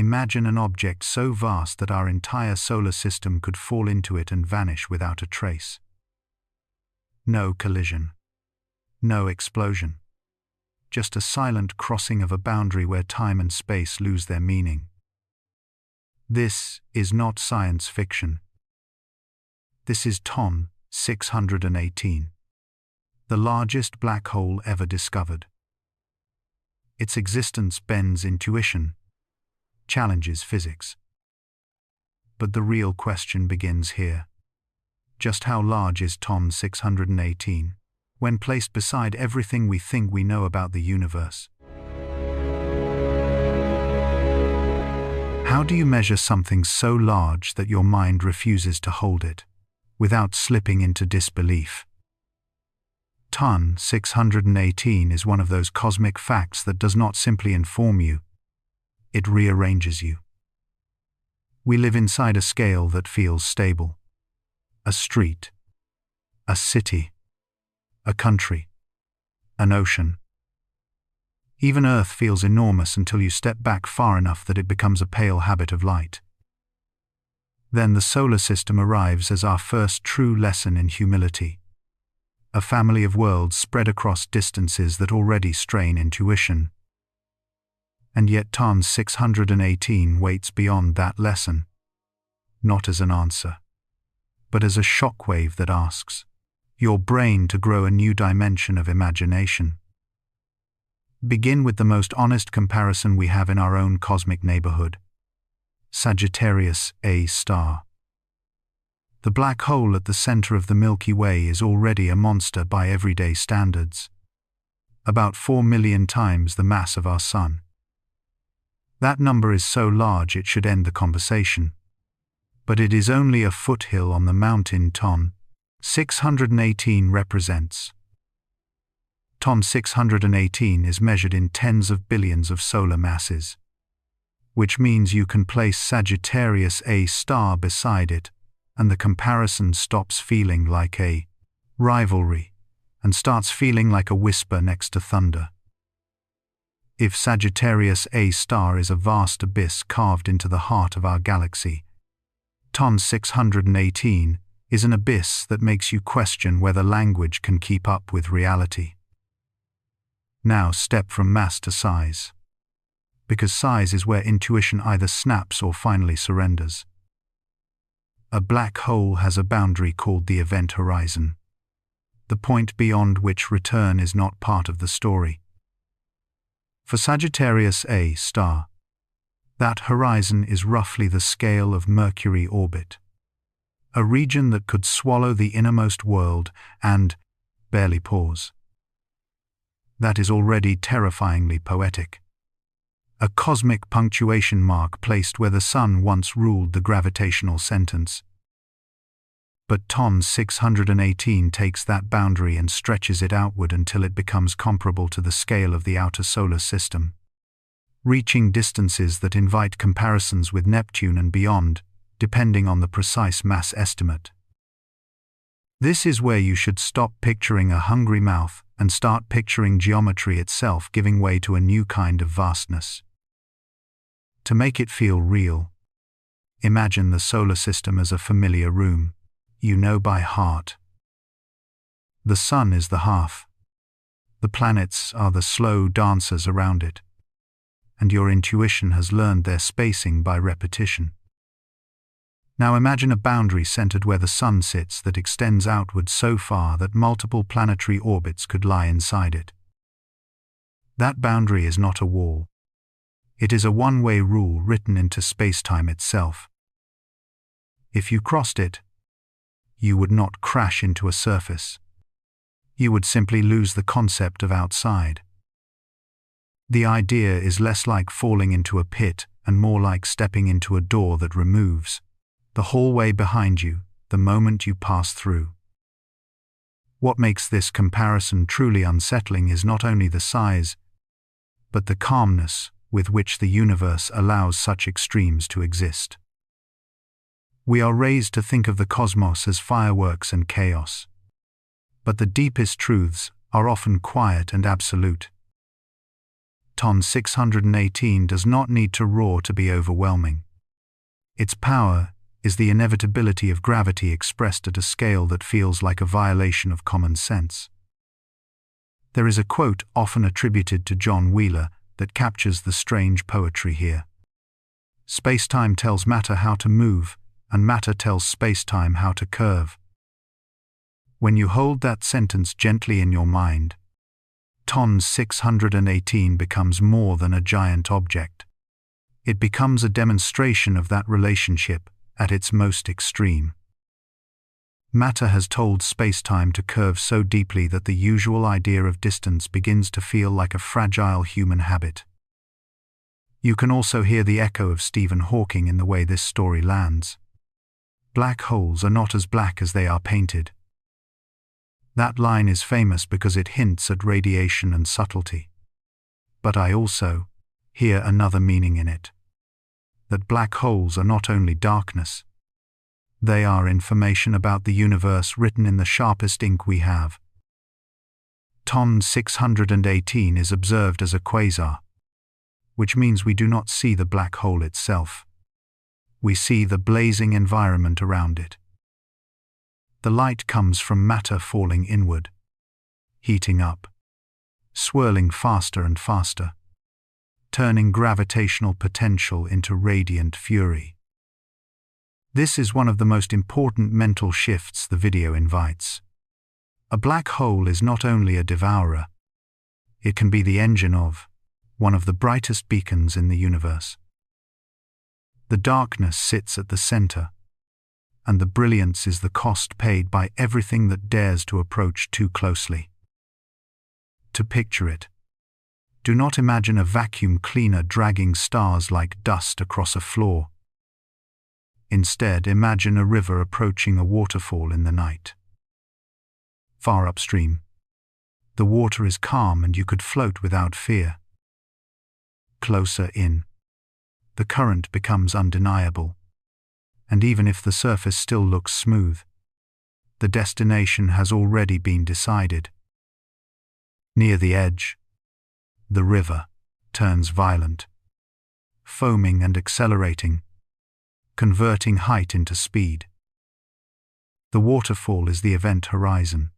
Imagine an object so vast that our entire solar system could fall into it and vanish without a trace. No collision. No explosion. Just a silent crossing of a boundary where time and space lose their meaning. This is not science fiction. This is TON 618, the largest black hole ever discovered. Its existence bends intuition, challenges physics. But the real question begins here. Just how large is TON 618, when placed beside everything we think we know about the universe? How do you measure something so large that your mind refuses to hold it, without slipping into disbelief? TON 618 is one of those cosmic facts that does not simply inform you, it rearranges you. We live inside a scale that feels stable. A street, a city, a country, an ocean. Even Earth feels enormous until you step back far enough that it becomes a pale habit of light. Then the solar system arrives as our first true lesson in humility. A family of worlds spread across distances that already strain intuition. And yet TON 618 waits beyond that lesson, not as an answer, but as a shockwave that asks your brain to grow a new dimension of imagination. Begin with the most honest comparison we have in our own cosmic neighborhood. Sagittarius A star. The black hole at the center of the Milky Way is already a monster by everyday standards. About 4 million times the mass of our Sun. That number is so large it should end the conversation. But it is only a foothill on the mountain TON 618 represents. TON 618 is measured in tens of billions of solar masses, which means you can place Sagittarius A star beside it, and the comparison stops feeling like a rivalry and starts feeling like a whisper next to thunder. If Sagittarius A star is a vast abyss carved into the heart of our galaxy, TON 618 is an abyss that makes you question whether language can keep up with reality. Now step from mass to size. Because size is where intuition either snaps or finally surrenders. A black hole has a boundary called the event horizon, the point beyond which return is not part of the story. For Sagittarius A star, that horizon is roughly the scale of Mercury orbit, a region that could swallow the innermost world and barely pause. That is already terrifyingly poetic. A cosmic punctuation mark placed where the Sun once ruled the gravitational sentence. But TON 618 takes that boundary and stretches it outward until it becomes comparable to the scale of the outer solar system, reaching distances that invite comparisons with Neptune and beyond, depending on the precise mass estimate. This is where you should stop picturing a hungry mouth and start picturing geometry itself giving way to a new kind of vastness. To make it feel real, imagine the solar system as a familiar room, you know by heart. The Sun is the hearth. The planets are the slow dancers around it, and your intuition has learned their spacing by repetition. Now imagine a boundary centered where the Sun sits that extends outward so far that multiple planetary orbits could lie inside it. That boundary is not a wall. It is a one-way rule written into space-time itself. If you crossed it, you would not crash into a surface. You would simply lose the concept of outside. The idea is less like falling into a pit and more like stepping into a door that removes the hallway behind you the moment you pass through. What makes this comparison truly unsettling is not only the size, but the calmness with which the universe allows such extremes to exist. We are raised to think of the cosmos as fireworks and chaos, but the deepest truths are often quiet and absolute. Ton 618 does not need to roar to be overwhelming. Its power is the inevitability of gravity expressed at a scale that feels like a violation of common sense. There is a quote often attributed to John Wheeler that captures the strange poetry here. Space-time tells matter how to move, and matter tells space-time how to curve. When you hold that sentence gently in your mind, Ton 618 becomes more than a giant object. It becomes a demonstration of that relationship at its most extreme. Matter has told space-time to curve so deeply that the usual idea of distance begins to feel like a fragile human habit. You can also hear the echo of Stephen Hawking in the way this story lands. Black holes are not as black as they are painted. That line is famous because it hints at radiation and subtlety. But I also hear another meaning in it. That black holes are not only darkness. They are information about the universe written in the sharpest ink we have. Ton 618 is observed as a quasar, which means we do not see the black hole itself. We see the blazing environment around it. The light comes from matter falling inward, heating up, swirling faster and faster, turning gravitational potential into radiant fury. This is one of the most important mental shifts the video invites. A black hole is not only a devourer, it can be the engine of one of the brightest beacons in the universe. The darkness sits at the center, and the brilliance is the cost paid by everything that dares to approach too closely. To picture it, do not imagine a vacuum cleaner dragging stars like dust across a floor. Instead, imagine a river approaching a waterfall in the night. Far upstream, the water is calm and you could float without fear. Closer in, the current becomes undeniable, and even if the surface still looks smooth, the destination has already been decided. Near the edge, the river turns violent, foaming and accelerating, converting height into speed. The waterfall is the event horizon,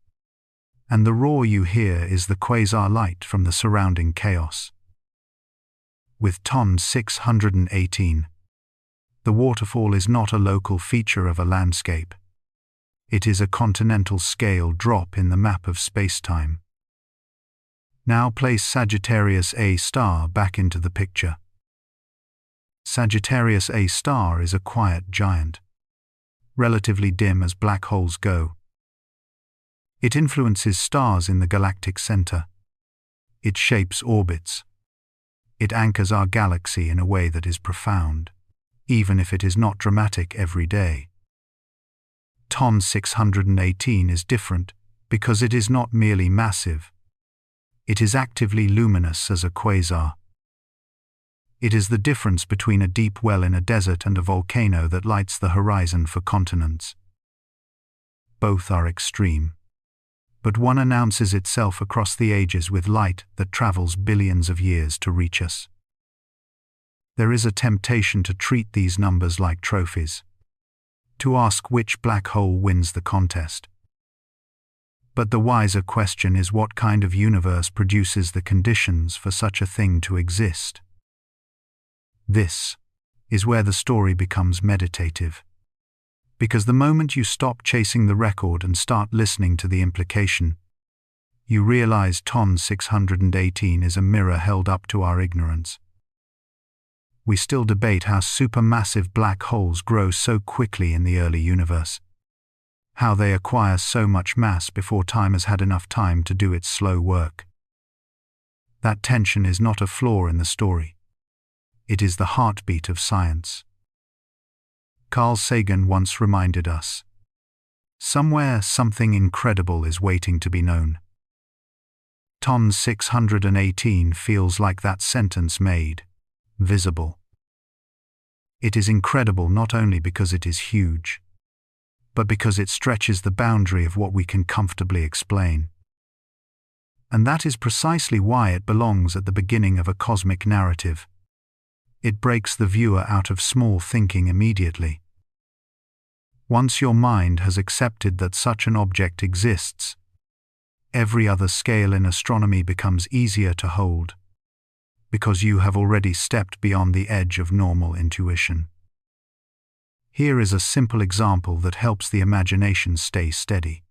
and the roar you hear is the quasar light from the surrounding chaos. With Ton 618, the waterfall is not a local feature of a landscape. It is a continental scale drop in the map of space-time. Now place Sagittarius A* back into the picture. Sagittarius A* is a quiet giant, relatively dim as black holes go. It influences stars in the galactic center. It shapes orbits. It anchors our galaxy in a way that is profound, even if it is not dramatic every day. Ton 618 is different because it is not merely massive. It is actively luminous as a quasar. It is the difference between a deep well in a desert and a volcano that lights the horizon for continents. Both are extreme, but one announces itself across the ages with light that travels billions of years to reach us. There is a temptation to treat these numbers like trophies, to ask which black hole wins the contest. But the wiser question is what kind of universe produces the conditions for such a thing to exist. This is where the story becomes meditative. Because the moment you stop chasing the record and start listening to the implication, you realize Ton 618 is a mirror held up to our ignorance. We still debate how supermassive black holes grow so quickly in the early universe, how they acquire so much mass before time has had enough time to do its slow work. That tension is not a flaw in the story. It is the heartbeat of science. Carl Sagan once reminded us, somewhere something incredible is waiting to be known. Ton 618 feels like that sentence made visible. It is incredible not only because it is huge, but because it stretches the boundary of what we can comfortably explain. And that is precisely why it belongs at the beginning of a cosmic narrative. It breaks the viewer out of small thinking immediately. Once your mind has accepted that such an object exists, every other scale in astronomy becomes easier to hold, because you have already stepped beyond the edge of normal intuition. Here is a simple example that helps the imagination stay steady.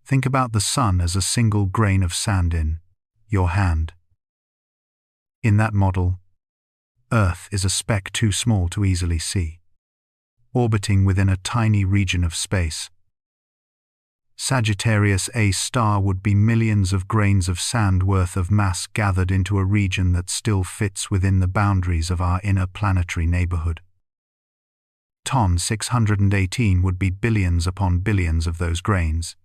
Think about the sun as a single grain of sand in your hand. In that model, Earth is a speck too small to easily see, orbiting within a tiny region of space. Sagittarius A star would be millions of grains of sand worth of mass gathered into a region that still fits within the boundaries of our inner planetary neighborhood. Ton 618 would be billions upon billions of those grains,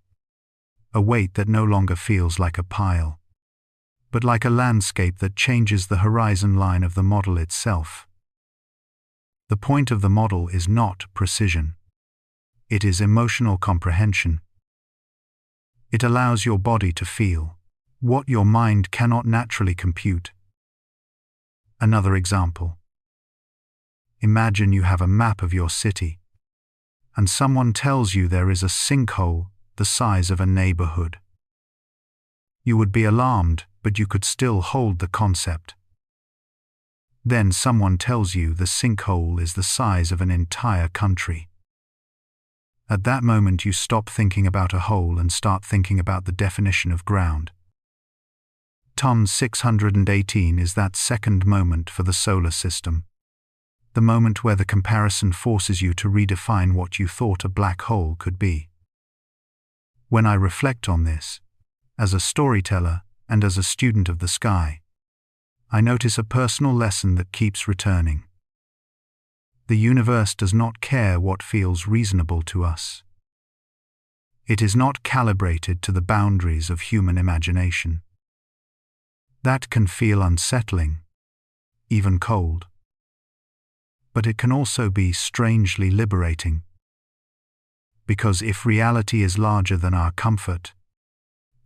a weight that no longer feels like a pile, but like a landscape that changes the horizon line of the model itself. The point of the model is not precision. It is emotional comprehension. It allows your body to feel what your mind cannot naturally compute. Another example. Imagine you have a map of your city, and someone tells you there is a sinkhole the size of a neighborhood. You would be alarmed, but you could still hold the concept. Then someone tells you the sinkhole is the size of an entire country. At that moment you stop thinking about a hole and start thinking about the definition of ground. Ton 618 is that second moment for the solar system. The moment where the comparison forces you to redefine what you thought a black hole could be. When I reflect on this, as a storyteller and as a student of the sky, I notice a personal lesson that keeps returning. The universe does not care what feels reasonable to us. It is not calibrated to the boundaries of human imagination. That can feel unsettling, even cold. But it can also be strangely liberating. Because if reality is larger than our comfort,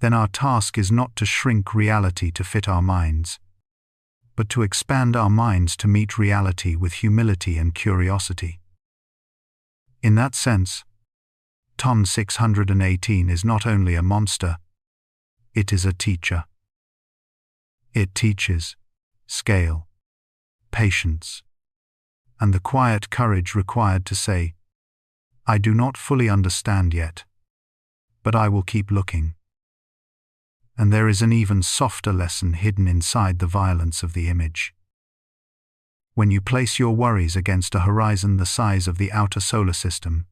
then our task is not to shrink reality to fit our minds, but to expand our minds to meet reality with humility and curiosity. In that sense, Ton 618 is not only a monster, it is a teacher. It teaches scale, patience, and the quiet courage required to say, I do not fully understand yet, but I will keep looking. And there is an even softer lesson hidden inside the violence of the image. When you place your worries against a horizon the size of the outer solar system,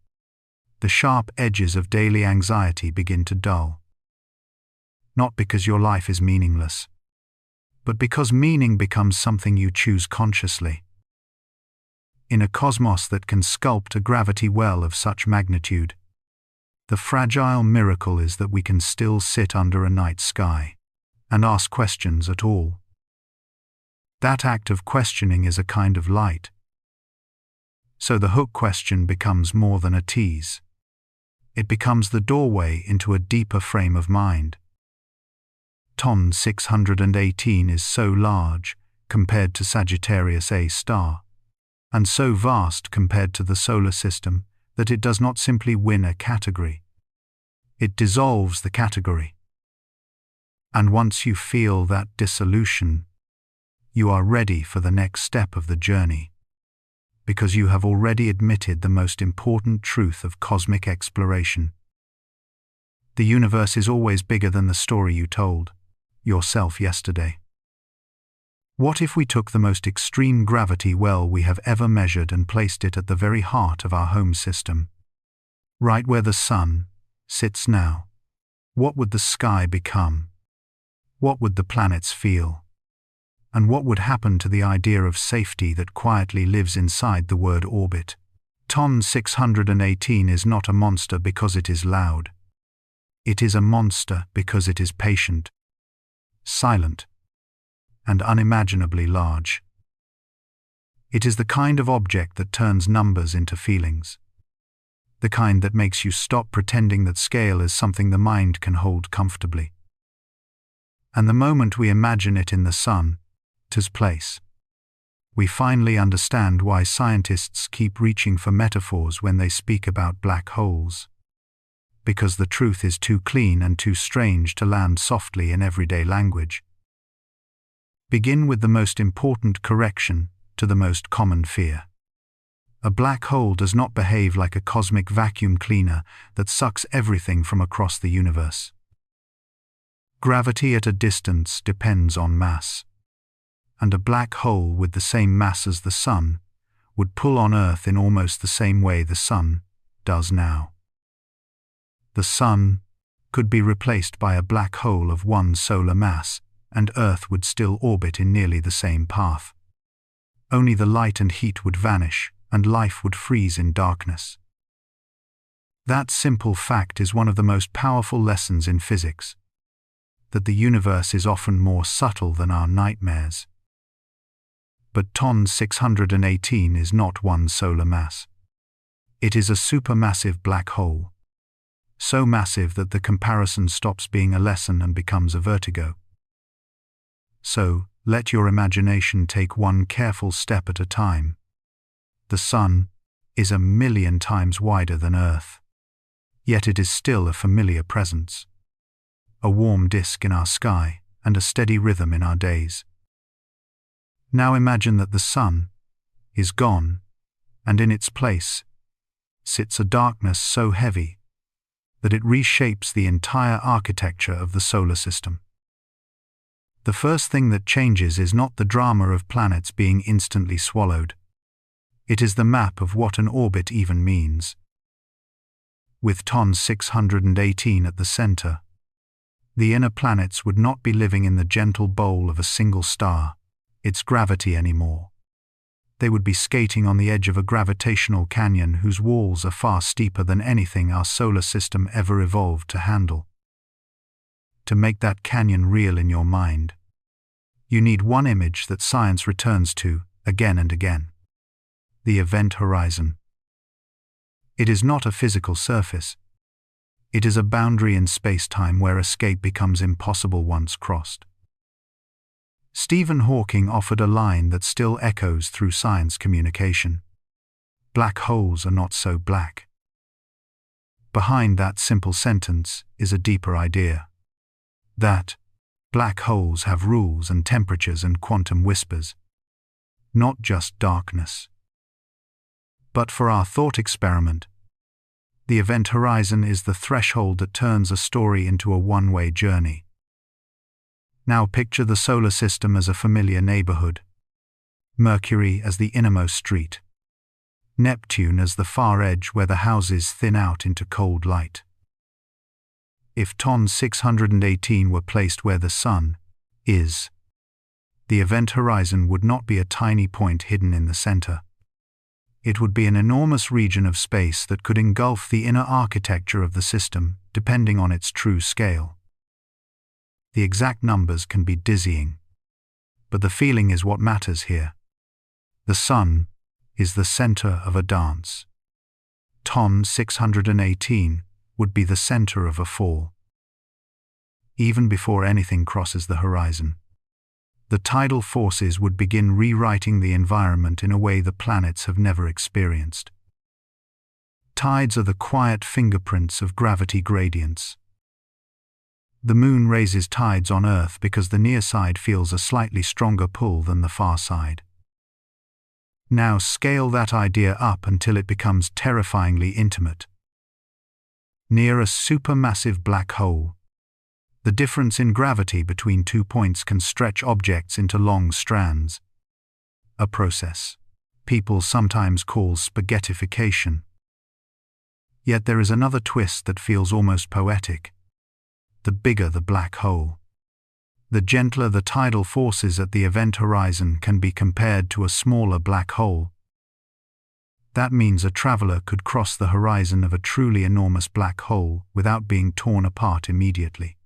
the sharp edges of daily anxiety begin to dull. Not because your life is meaningless, but because meaning becomes something you choose consciously. In a cosmos that can sculpt a gravity well of such magnitude, the fragile miracle is that we can still sit under a night sky and ask questions at all. That act of questioning is a kind of light. So the hook question becomes more than a tease. It becomes the doorway into a deeper frame of mind. Ton 618 is so large compared to Sagittarius A star, and so vast compared to the solar system that it does not simply win a category. It dissolves the category. And once you feel that dissolution, you are ready for the next step of the journey, because you have already admitted the most important truth of cosmic exploration. The universe is always bigger than the story you told yourself yesterday. What if we took the most extreme gravity well we have ever measured and placed it at the very heart of our home system? Right where the sun sits now. What would the sky become? What would the planets feel? And what would happen to the idea of safety that quietly lives inside the word orbit? Ton 618 is not a monster because it is loud. It is a monster because it is patient, silent, and unimaginably large. It is the kind of object that turns numbers into feelings. The kind that makes you stop pretending that scale is something the mind can hold comfortably. And the moment we imagine it in the sun, 'tis place. We finally understand why scientists keep reaching for metaphors when they speak about black holes. Because the truth is too clean and too strange to land softly in everyday language. Begin with the most important correction to the most common fear. A black hole does not behave like a cosmic vacuum cleaner that sucks everything from across the universe. Gravity at a distance depends on mass. And a black hole with the same mass as the sun would pull on Earth in almost the same way the sun does now. The sun could be replaced by a black hole of one solar mass, and Earth would still orbit in nearly the same path. Only the light and heat would vanish, and life would freeze in darkness. That simple fact is one of the most powerful lessons in physics. That the universe is often more subtle than our nightmares. But TON 618 is not one solar mass. It is a supermassive black hole. So massive that the comparison stops being a lesson and becomes a vertigo. So, let your imagination take one careful step at a time. The sun is 1,000,000 times wider than Earth. Yet it is still a familiar presence. A warm disk in our sky and a steady rhythm in our days. Now imagine that the sun is gone, and in its place sits a darkness so heavy that it reshapes the entire architecture of the solar system. The first thing that changes is not the drama of planets being instantly swallowed. It is the map of what an orbit even means. With TON 618 at the center, the inner planets would not be living in the gentle bowl of a single star, its gravity anymore. They would be skating on the edge of a gravitational canyon whose walls are far steeper than anything our solar system ever evolved to handle. To make that canyon real in your mind, you need one image that science returns to again and again. The event horizon. It is not a physical surface. It is a boundary in space-time where escape becomes impossible once crossed. Stephen Hawking offered a line that still echoes through science communication. Black holes are not so black. Behind that simple sentence is a deeper idea. That black holes have rules and temperatures and quantum whispers. Not just darkness. But for our thought experiment, the event horizon is the threshold that turns a story into a one-way journey. Now picture the solar system as a familiar neighborhood. Mercury as the innermost street. Neptune as the far edge where the houses thin out into cold light. If TON 618 were placed where the sun is, the event horizon would not be a tiny point hidden in the center. It would be an enormous region of space that could engulf the inner architecture of the system, depending on its true scale. The exact numbers can be dizzying, but the feeling is what matters here. The sun is the center of a dance. TON 618 would be the center of a fall. Even before anything crosses the horizon, the tidal forces would begin rewriting the environment in a way the planets have never experienced. Tides are the quiet fingerprints of gravity gradients. The moon raises tides on Earth because the near side feels a slightly stronger pull than the far side. Now scale that idea up until it becomes terrifyingly intimate. Near a supermassive black hole, the difference in gravity between 2 points can stretch objects into long strands. A process people sometimes call spaghettification. Yet there is another twist that feels almost poetic. The bigger the black hole, the gentler the tidal forces at the event horizon can be compared to a smaller black hole. That means a traveler could cross the horizon of a truly enormous black hole without being torn apart immediately.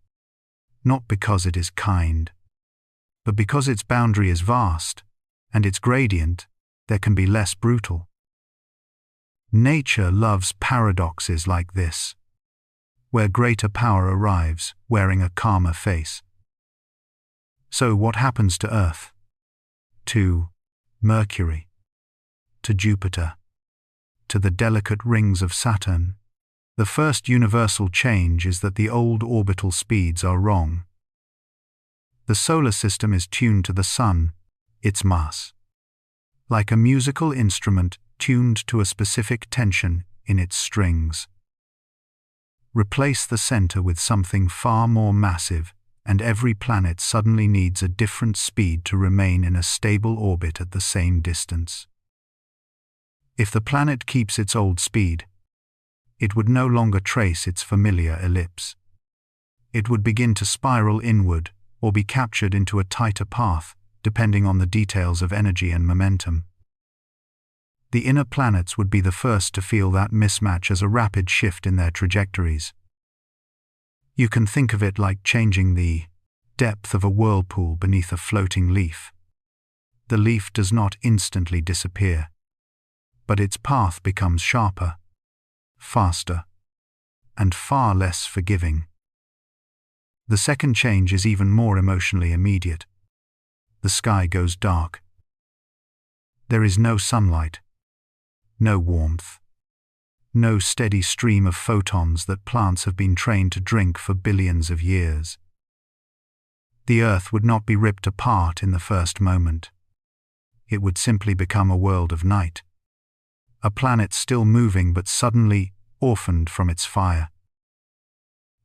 Not because it is kind, but because its boundary is vast, and its gradient, there can be less brutal. Nature loves paradoxes like this, where greater power arrives wearing a calmer face. So what happens to Earth? To Mercury? To Jupiter? To the delicate rings of Saturn? The first universal change is that the old orbital speeds are wrong. The solar system is tuned to the Sun, its mass. Like a musical instrument tuned to a specific tension in its strings. Replace the center with something far more massive, and every planet suddenly needs a different speed to remain in a stable orbit at the same distance. If the planet keeps its old speed, it would no longer trace its familiar ellipse. It would begin to spiral inward or be captured into a tighter path, depending on the details of energy and momentum. The inner planets would be the first to feel that mismatch as a rapid shift in their trajectories. You can think of it like changing the depth of a whirlpool beneath a floating leaf. The leaf does not instantly disappear, but its path becomes sharper, faster, and far less forgiving. The second change is even more emotionally immediate. The sky goes dark. There is no sunlight, no warmth, no steady stream of photons that plants have been trained to drink for billions of years. The Earth would not be ripped apart in the first moment. It would simply become a world of night. A planet still moving but suddenly orphaned from its fire.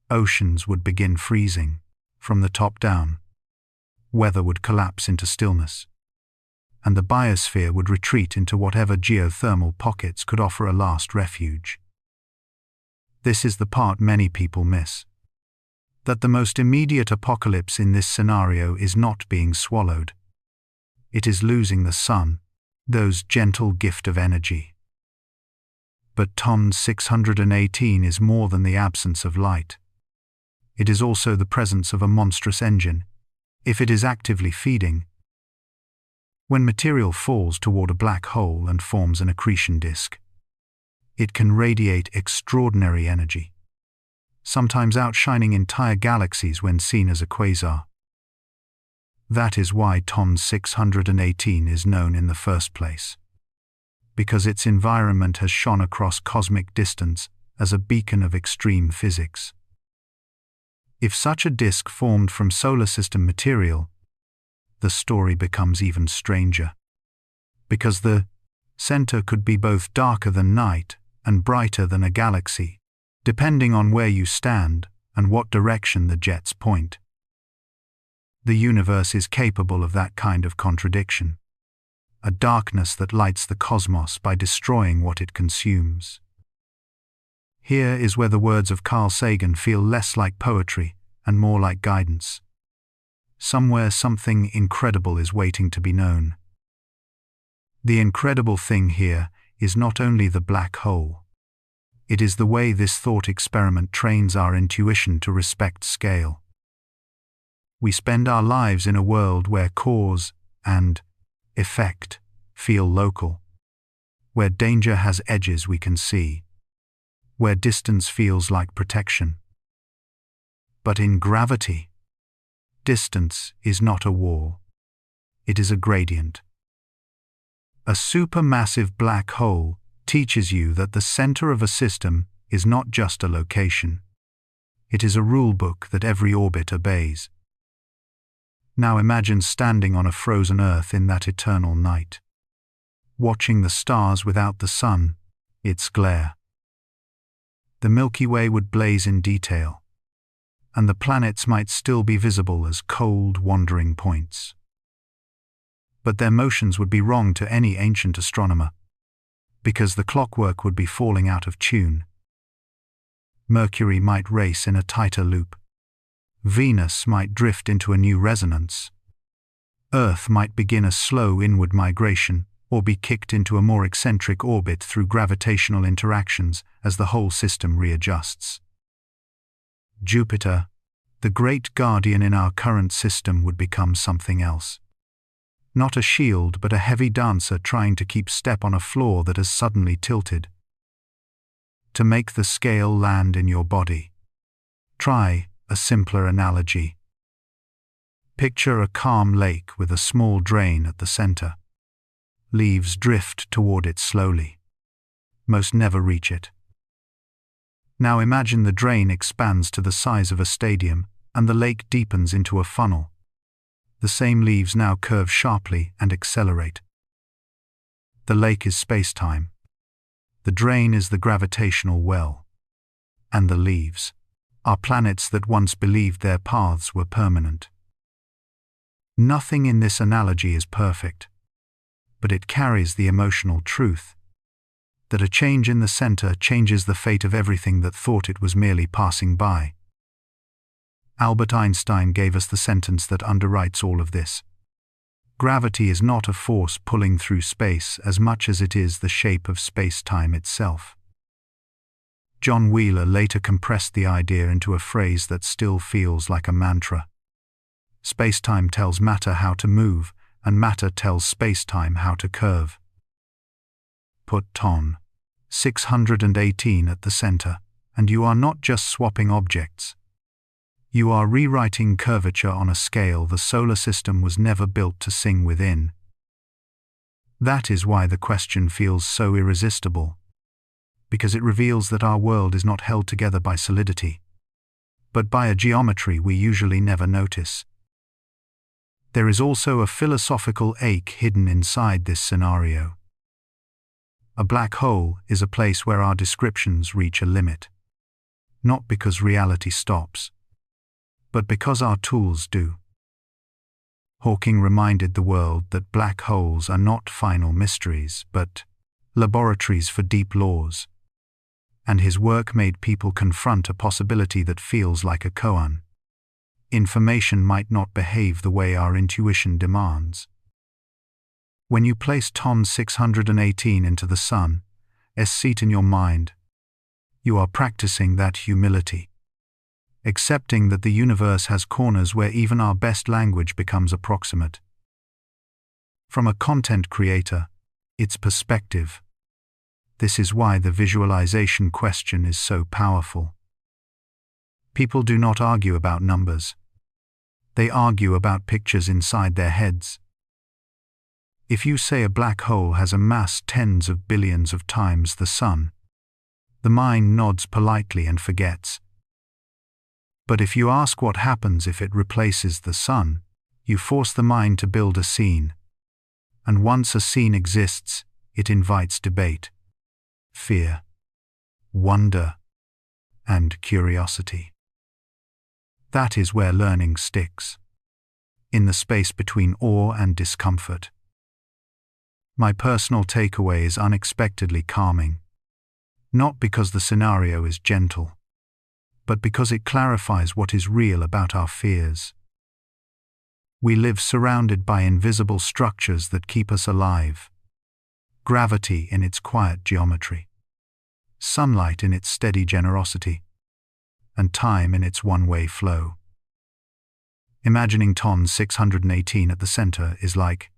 Oceans would begin freezing, from the top down. Weather would collapse into stillness, and the biosphere would retreat into whatever geothermal pockets could offer a last refuge. This is the part many people miss. That the most immediate apocalypse in this scenario is not being swallowed. It is losing the sun, those gentle gift of energy. But Ton 618 is more than the absence of light. It is also the presence of a monstrous engine, if it is actively feeding. When material falls toward a black hole and forms an accretion disk, it can radiate extraordinary energy, sometimes outshining entire galaxies when seen as a quasar. That is why Ton 618 is known in the first place, because its environment has shone across cosmic distance as a beacon of extreme physics. If such a disk formed from solar system material, the story becomes even stranger. Because the center could be both darker than night and brighter than a galaxy, depending on where you stand and what direction the jets point. The universe is capable of that kind of contradiction. A darkness that lights the cosmos by destroying what it consumes. Here is where the words of Carl Sagan feel less like poetry and more like guidance. Somewhere something incredible is waiting to be known. The incredible thing here is not only the black hole. It is the way this thought experiment trains our intuition to respect scale. We spend our lives in a world where cause and effect feel local, where danger has edges we can see, where distance feels like protection. But in gravity, distance is not a wall. It is a gradient. A supermassive black hole teaches you that the center of a system is not just a location. It is a rule book that every orbit obeys. Now imagine standing on a frozen Earth in that eternal night, watching the stars without the sun, its glare. The Milky Way would blaze in detail, and the planets might still be visible as cold, wandering points. But their motions would be wrong to any ancient astronomer, because the clockwork would be falling out of tune. Mercury might race in a tighter loop. Venus might drift into a new resonance. Earth might begin a slow inward migration, or be kicked into a more eccentric orbit through gravitational interactions as the whole system readjusts. Jupiter, the great guardian in our current system, would become something else. Not a shield, but a heavy dancer trying to keep step on a floor that has suddenly tilted. To make the scale land in your body, try a simpler analogy. Picture a calm lake with a small drain at the center. Leaves drift toward it slowly. Most never reach it. Now imagine the drain expands to the size of a stadium and the lake deepens into a funnel. The same leaves now curve sharply and accelerate. The lake is space-time. The drain is the gravitational well. And the leaves are planets that once believed their paths were permanent. Nothing in this analogy is perfect, but it carries the emotional truth that a change in the center changes the fate of everything that thought it was merely passing by. Albert Einstein gave us the sentence that underwrites all of this. Gravity is not a force pulling through space as much as it is the shape of space-time itself. John Wheeler later compressed the idea into a phrase that still feels like a mantra. Space-time tells matter how to move, and matter tells space-time how to curve. Put Ton 618 at the center, and you are not just swapping objects. You are rewriting curvature on a scale the solar system was never built to sing within. That is why the question feels so irresistible, because it reveals that our world is not held together by solidity, but by a geometry we usually never notice. There is also a philosophical ache hidden inside this scenario. A black hole is a place where our descriptions reach a limit, not because reality stops, but because our tools do. Hawking reminded the world that black holes are not final mysteries, but laboratories for deep laws, and his work made people confront a possibility that feels like a koan. Information might not behave the way our intuition demands. When you place Ton 618 into the Sun's seat in your mind, you are practicing that humility, accepting that the universe has corners where even our best language becomes approximate. From a content creator, its perspective. This is why the visualization question is so powerful. People do not argue about numbers. They argue about pictures inside their heads. If you say a black hole has a mass tens of billions of times the Sun, the mind nods politely and forgets. But if you ask what happens if it replaces the Sun, you force the mind to build a scene. And once a scene exists, it invites debate, fear, wonder, and curiosity. That is where learning sticks, in the space between awe and discomfort. My personal takeaway is unexpectedly calming, not because the scenario is gentle, but because it clarifies what is real about our fears. We live surrounded by invisible structures that keep us alive. Gravity in its quiet geometry, sunlight in its steady generosity, and time in its one-way flow. Imagining Ton 618 at the center is like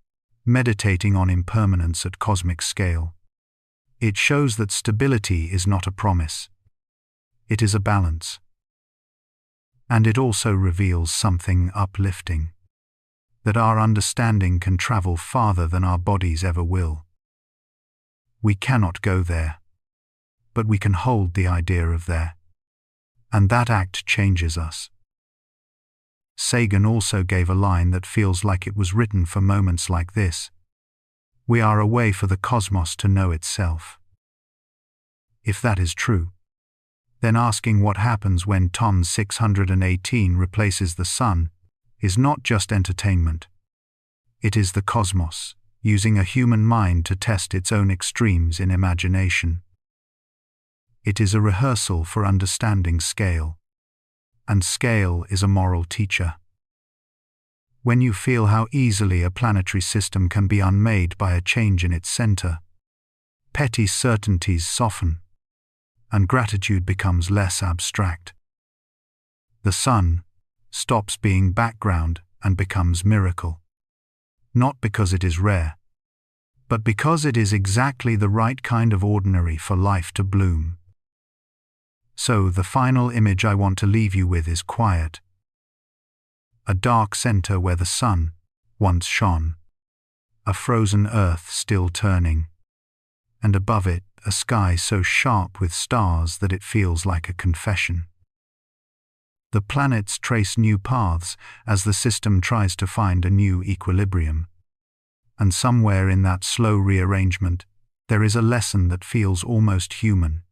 meditating on impermanence at cosmic scale. It shows that stability is not a promise. It is a balance. And it also reveals something uplifting, that our understanding can travel farther than our bodies ever will. We cannot go there, but we can hold the idea of there. And that act changes us. Sagan also gave a line that feels like it was written for moments like this. We are a way for the cosmos to know itself. If that is true, then asking what happens when Ton 618 replaces the Sun is not just entertainment. It is the cosmos, using a human mind to test its own extremes in imagination. It is a rehearsal for understanding scale, and scale is a moral teacher. When you feel how easily a planetary system can be unmade by a change in its center, petty certainties soften, and gratitude becomes less abstract. The Sun stops being background and becomes miracle, not because it is rare, but because it is exactly the right kind of ordinary for life to bloom. So the final image I want to leave you with is quiet. a dark center where the sun once shone, a frozen earth still turning, and above it a sky so sharp with stars that it feels like a confession. The planets trace new paths as the system tries to find a new equilibrium. And somewhere in that slow rearrangement, there is a lesson that feels almost human.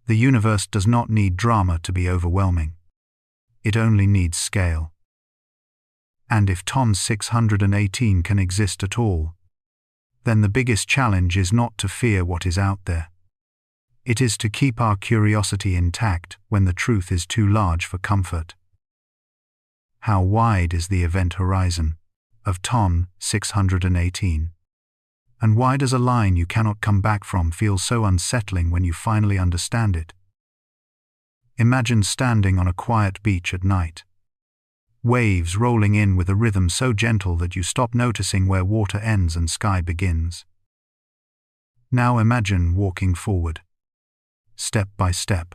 The universe does not need drama to be overwhelming. It only needs scale. And if TON 618 can exist at all, then the biggest challenge is not to fear what is out there. It is to keep our curiosity intact when the truth is too large for comfort. How wide is the event horizon of TON 618? And why does a line you cannot come back from feel so unsettling when you finally understand it? Imagine standing on a quiet beach at night. Waves rolling in with a rhythm so gentle that you stop noticing where water ends and sky begins. Now imagine walking forward, step by step,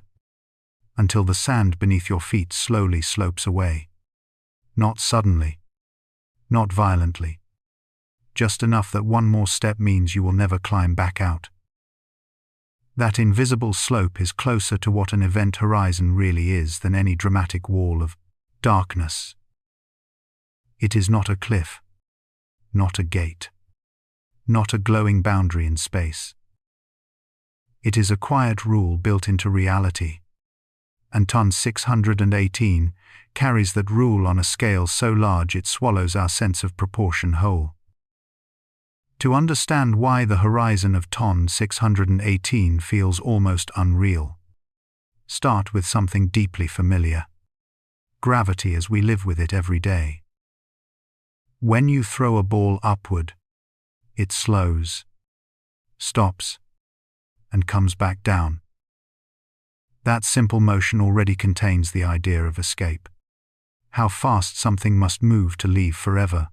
until the sand beneath your feet slowly slopes away. Not suddenly, not violently, just enough that one more step means you will never climb back out. That invisible slope is closer to what an event horizon really is than any dramatic wall of darkness. It is not a cliff, not a gate, not a glowing boundary in space. It is a quiet rule built into reality, and TON 618 carries that rule on a scale so large it swallows our sense of proportion whole. To understand why the horizon of TON 618 feels almost unreal, start with something deeply familiar: gravity as we live with it every day. When you throw a ball upward, it slows, stops, and comes back down. That simple motion already contains the idea of escape. How fast something must move to leave forever.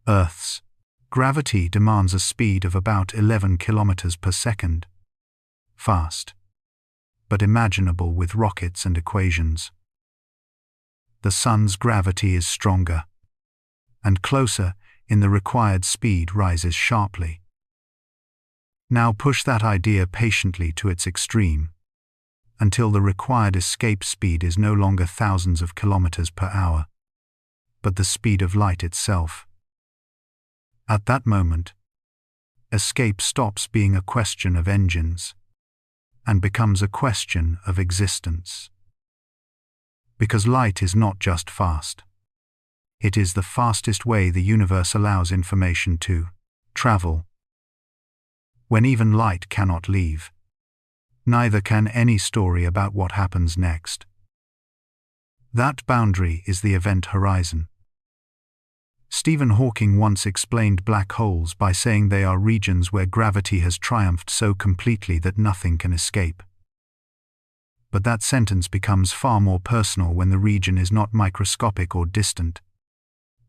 Earth's gravity demands a speed of about 11 kilometers per second. Fast, but imaginable with rockets and equations. The sun's gravity is stronger, and closer in the required speed rises sharply. Now push that idea patiently to its extreme, until the required escape speed is no longer thousands of kilometers per hour, but the speed of light itself. At that moment, escape stops being a question of engines and becomes a question of existence. Because light is not just fast. It is the fastest way the universe allows information to travel. When even light cannot leave, neither can any story about what happens next. That boundary is the event horizon. Stephen Hawking once explained black holes by saying they are regions where gravity has triumphed so completely that nothing can escape. But that sentence becomes far more personal when the region is not microscopic or distant,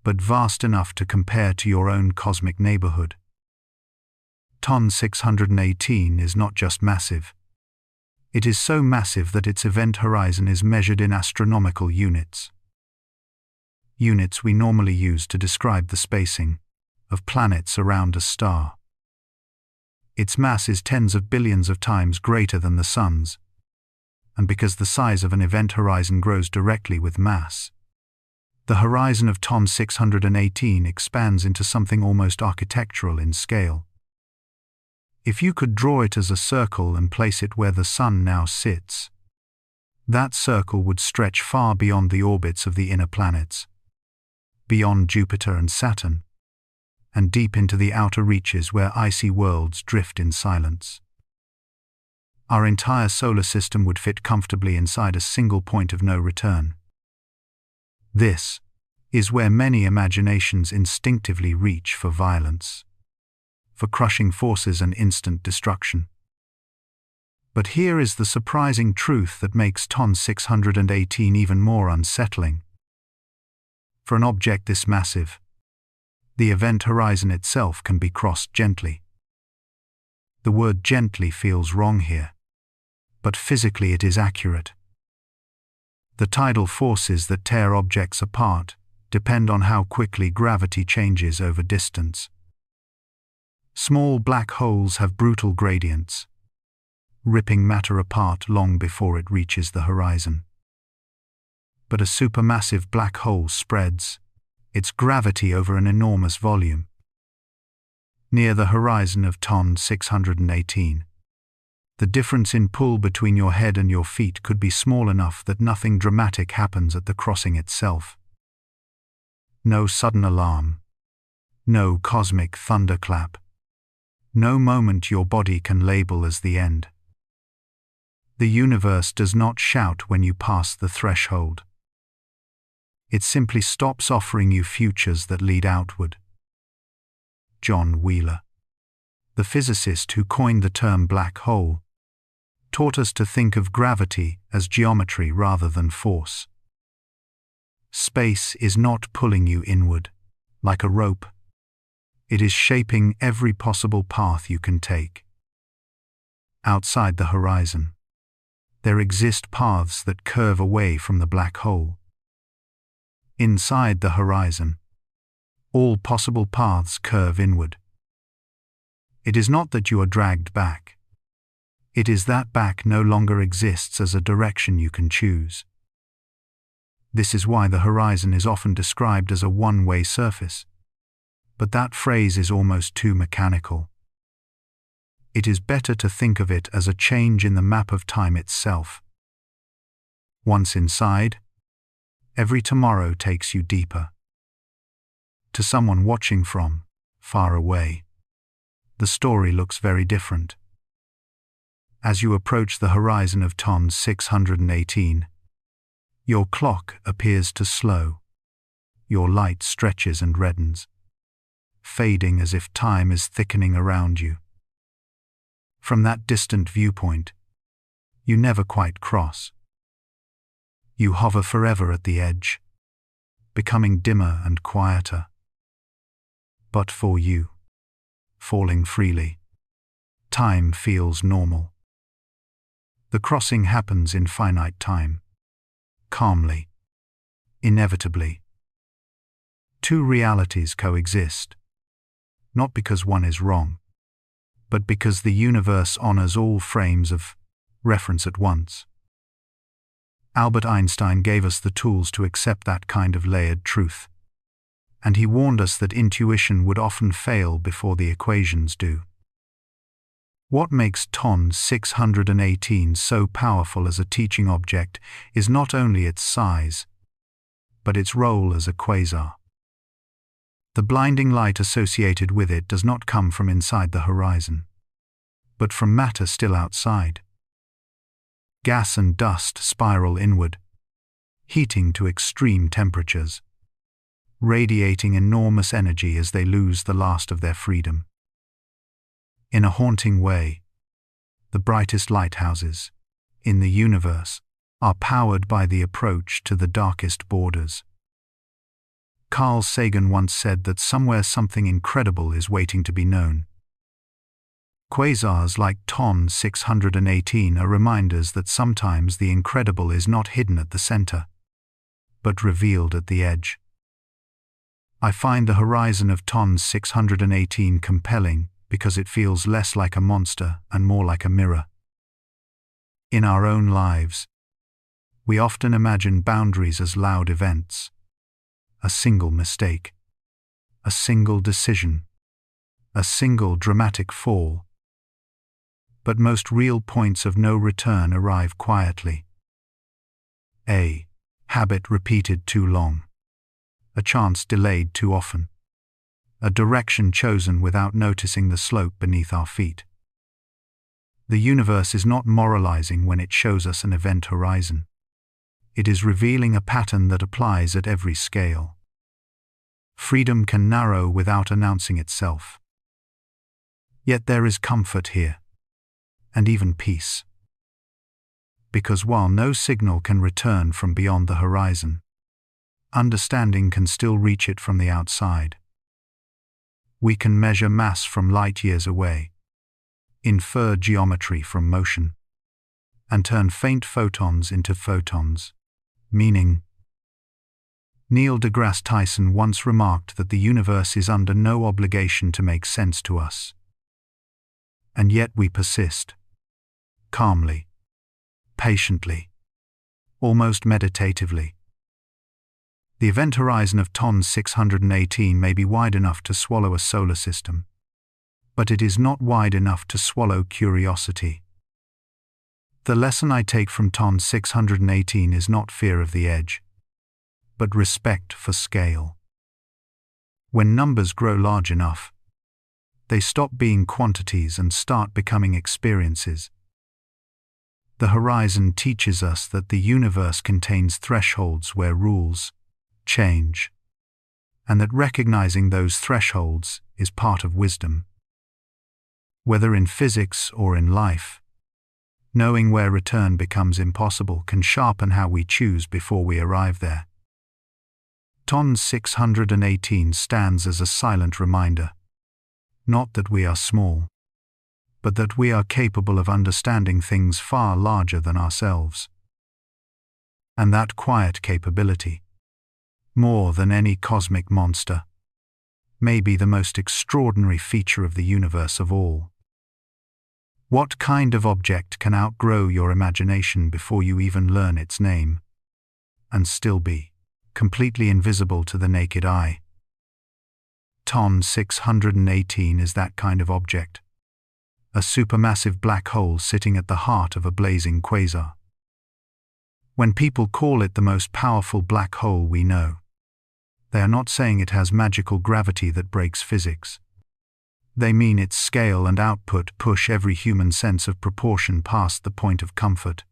but vast enough to compare to your own cosmic neighborhood. TON 618 is not just massive. It is so massive that its event horizon is measured in astronomical units. Units we normally use to describe the spacing of planets around a star. Its mass is tens of billions of times greater than the Sun's, and because the size of an event horizon grows directly with mass, the horizon of TON 618 expands into something almost architectural in scale. If you could draw it as a circle and place it where the Sun now sits, that circle would stretch far beyond the orbits of the inner planets, beyond Jupiter and Saturn, and deep into the outer reaches where icy worlds drift in silence. Our entire solar system would fit comfortably inside a single point of no return. This is where many imaginations instinctively reach for violence, for crushing forces and instant destruction. But here is the surprising truth that makes TON 618 even more unsettling. For an object this massive, the event horizon itself can be crossed gently. The word gently feels wrong here, but physically it is accurate. The tidal forces that tear objects apart depend on how quickly gravity changes over distance. Small black holes have brutal gradients, ripping matter apart long before it reaches the horizon. But a supermassive black hole spreads its gravity over an enormous volume. Near the horizon of ton 618, the difference in pull between your head and your feet could be small enough that nothing dramatic happens at the crossing itself. No sudden alarm, no cosmic thunderclap, no moment your body can label as the end. The universe does not shout when you pass the threshold. It simply stops offering you futures that lead outward. John Wheeler, the physicist who coined the term black hole, taught us to think of gravity as geometry rather than force. Space is not pulling you inward, like a rope. It is shaping every possible path you can take. Outside the horizon, there exist paths that curve away from the black hole. Inside the horizon, all possible paths curve inward. It is not that you are dragged back. It is that back no longer exists as a direction you can choose. This is why the horizon is often described as a one-way surface. But that phrase is almost too mechanical. It is better to think of it as a change in the map of time itself. Once inside, every tomorrow takes you deeper. To someone watching from far away, the story looks very different. As you approach the horizon of ton 618, your clock appears to slow. Your light stretches and reddens, fading as if time is thickening around you. From that distant viewpoint, you never quite cross. You hover forever at the edge, becoming dimmer and quieter. But for you, falling freely, time feels normal. The crossing happens in finite time, calmly, inevitably. Two realities coexist, not because one is wrong, but because the universe honors all frames of reference at once. Albert Einstein gave us the tools to accept that kind of layered truth, and he warned us that intuition would often fail before the equations do. What makes ton 618 so powerful as a teaching object is not only its size, but its role as a quasar. The blinding light associated with it does not come from inside the horizon, but from matter still outside. Gas and dust spiral inward, heating to extreme temperatures, radiating enormous energy as they lose the last of their freedom. In a haunting way, the brightest lighthouses in the universe are powered by the approach to the darkest borders. Carl Sagan once said that somewhere something incredible is waiting to be known. Quasars like ton 618 are reminders that sometimes the incredible is not hidden at the center, but revealed at the edge. I find the horizon of ton 618 compelling because it feels less like a monster and more like a mirror. In our own lives, we often imagine boundaries as loud events. A single mistake, a single decision, a single dramatic fall. But most real points of no return arrive quietly. A habit repeated too long, a chance delayed too often, a direction chosen without noticing the slope beneath our feet. The universe is not moralizing when it shows us an event horizon. It is revealing a pattern that applies at every scale. Freedom can narrow without announcing itself. Yet there is comfort here, and even peace. Because while no signal can return from beyond the horizon, understanding can still reach it from the outside. We can measure mass from light years away, infer geometry from motion, and turn faint photons into photons, meaning. Neil deGrasse Tyson once remarked that the universe is under no obligation to make sense to us. And yet we persist. Calmly. Patiently. Almost meditatively. The event horizon of TON 618 may be wide enough to swallow a solar system, but it is not wide enough to swallow curiosity. The lesson I take from TON 618 is not fear of the edge, but respect for scale. When numbers grow large enough, they stop being quantities and start becoming experiences. The horizon teaches us that the universe contains thresholds where rules change, and that recognizing those thresholds is part of wisdom. Whether in physics or in life, knowing where return becomes impossible can sharpen how we choose before we arrive there. TON 618 stands as a silent reminder, not that we are small, but that we are capable of understanding things far larger than ourselves. And that quiet capability, more than any cosmic monster, may be the most extraordinary feature of the universe of all. What kind of object can outgrow your imagination before you even learn its name, and still be completely invisible to the naked eye? TON 618 is that kind of object. A supermassive black hole sitting at the heart of a blazing quasar. When people call it the most powerful black hole we know, they are not saying it has magical gravity that breaks physics. They mean its scale and output push every human sense of proportion past the point of comfort.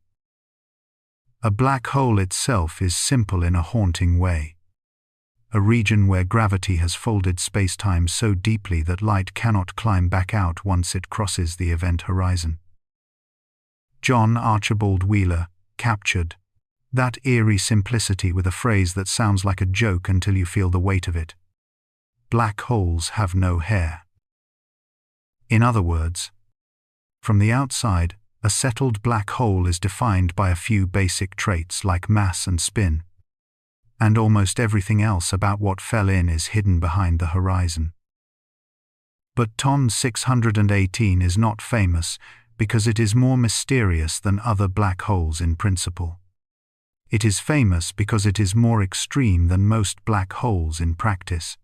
A black hole itself is simple in a haunting way. A region where gravity has folded space-time so deeply that light cannot climb back out once it crosses the event horizon. John Archibald Wheeler captured that eerie simplicity with a phrase that sounds like a joke until you feel the weight of it. Black holes have no hair. In other words, from the outside, a settled black hole is defined by a few basic traits like mass and spin, and almost everything else about what fell in is hidden behind the horizon. But TON 618 is not famous because it is more mysterious than other black holes in principle. It is famous because it is more extreme than most black holes in practice.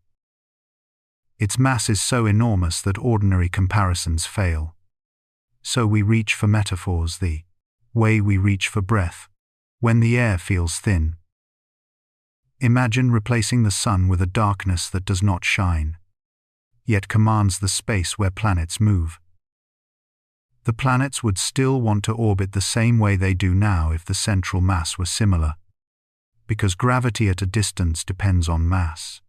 Its mass is so enormous that ordinary comparisons fail. So we reach for metaphors the way we reach for breath, when the air feels thin. Imagine replacing the sun with a darkness that does not shine, yet commands the space where planets move. The planets would still want to orbit the same way they do now if the central mass were similar, because gravity at a distance depends on mass,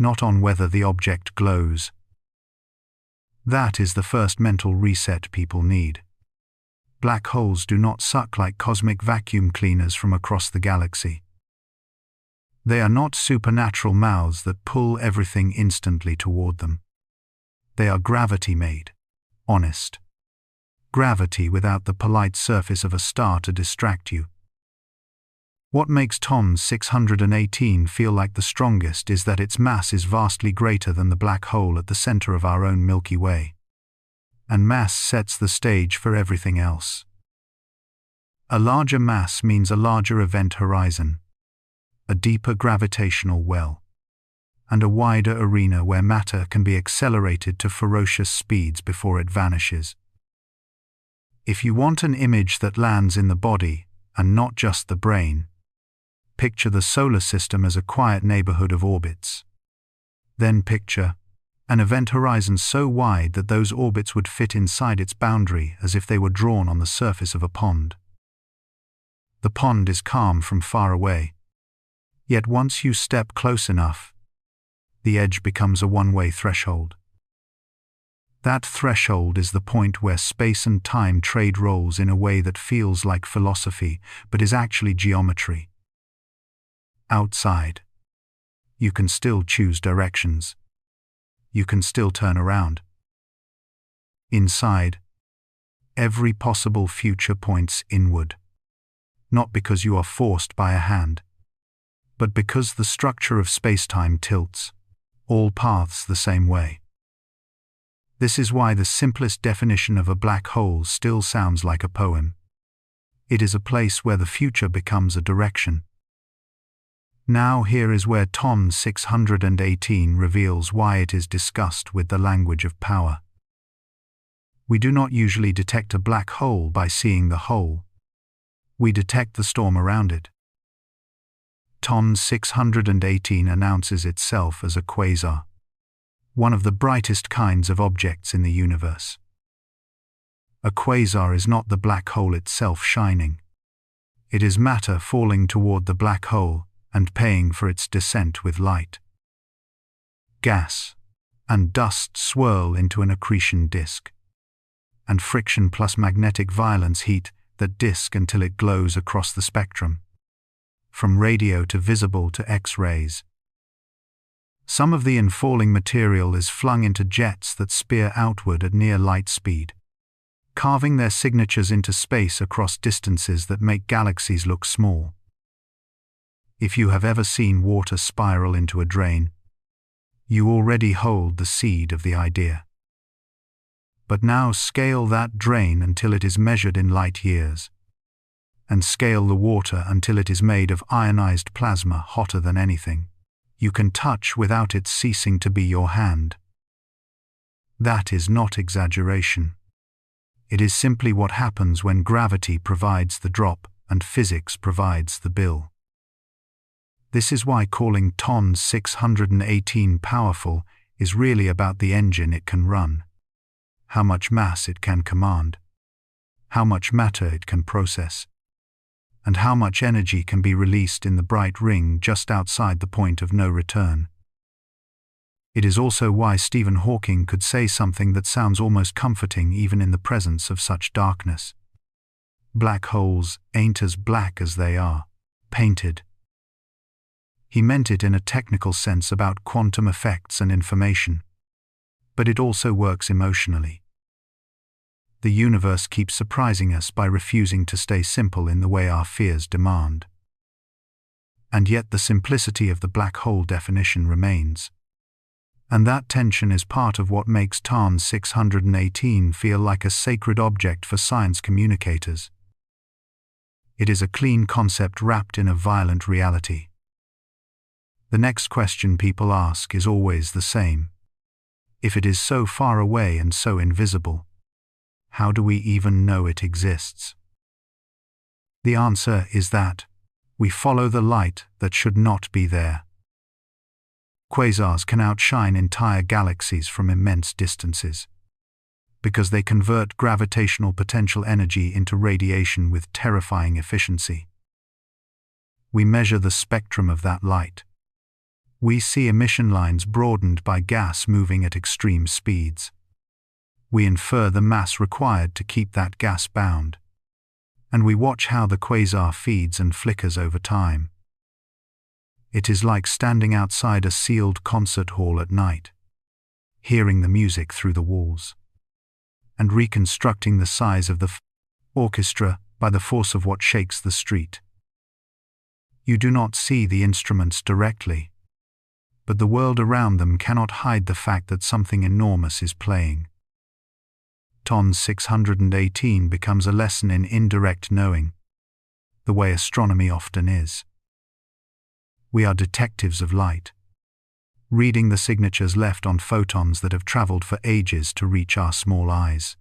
not on whether the object glows. That is the first mental reset people need. Black holes do not suck like cosmic vacuum cleaners from across the galaxy. They are not supernatural mouths that pull everything instantly toward them. They are gravity-made, honest. Gravity without the polite surface of a star to distract you. What makes TON 618 feel like the strongest is that its mass is vastly greater than the black hole at the center of our own Milky Way. And mass sets the stage for everything else. A larger mass means a larger event horizon, a deeper gravitational well, and a wider arena where matter can be accelerated to ferocious speeds before it vanishes. If you want an image that lands in the body, and not just the brain, picture the solar system as a quiet neighborhood of orbits. Then picture an event horizon so wide that those orbits would fit inside its boundary as if they were drawn on the surface of a pond. The pond is calm from far away, yet once you step close enough, the edge becomes a one-way threshold. That threshold is the point where space and time trade roles in a way that feels like philosophy, but is actually geometry. Outside, you can still choose directions. You can still turn around. Inside, every possible future points inward, not because you are forced by a hand, but because the structure of space-time tilts all paths the same way. This is why the simplest definition of a black hole still sounds like a poem. It is a place where the future becomes a direction. Now here is where TON 618 reveals why it is discussed with the language of power. We do not usually detect a black hole by seeing the hole. We detect the storm around it. TON 618 announces itself as a quasar, one of the brightest kinds of objects in the universe. A quasar is not the black hole itself shining. It is matter falling toward the black hole and paying for its descent with light. Gas and dust swirl into an accretion disk, and friction plus magnetic violence heat that disk until it glows across the spectrum, from radio to visible to X-rays. Some of the infalling material is flung into jets that spear outward at near light speed, carving their signatures into space across distances that make galaxies look small. If you have ever seen water spiral into a drain, you already hold the seed of the idea. But now scale that drain until it is measured in light years, and scale the water until it is made of ionized plasma hotter than anything you can touch without it ceasing to be your hand. That is not exaggeration. It is simply what happens when gravity provides the drop and physics provides the bill. This is why calling TON 618 powerful is really about the engine it can run, how much mass it can command, how much matter it can process, and how much energy can be released in the bright ring just outside the point of no return. It is also why Stephen Hawking could say something that sounds almost comforting even in the presence of such darkness. Black holes ain't as black as they are painted. He meant it in a technical sense about quantum effects and information, but it also works emotionally. The universe keeps surprising us by refusing to stay simple in the way our fears demand. And yet the simplicity of the black hole definition remains. And that tension is part of what makes TON 618 feel like a sacred object for science communicators. It is a clean concept wrapped in a violent reality. The next question people ask is always the same. If it is so far away and so invisible, how do we even know it exists? The answer is that we follow the light that should not be there. Quasars can outshine entire galaxies from immense distances, because they convert gravitational potential energy into radiation with terrifying efficiency. We measure the spectrum of that light. We see emission lines broadened by gas moving at extreme speeds. We infer the mass required to keep that gas bound, and we watch how the quasar feeds and flickers over time. It is like standing outside a sealed concert hall at night, hearing the music through the walls, and reconstructing the size of the orchestra by the force of what shakes the street. You do not see the instruments directly, but the world around them cannot hide the fact that something enormous is playing. TON 618 becomes a lesson in indirect knowing, the way astronomy often is. We are detectives of light, reading the signatures left on photons that have traveled for ages to reach our small eyes.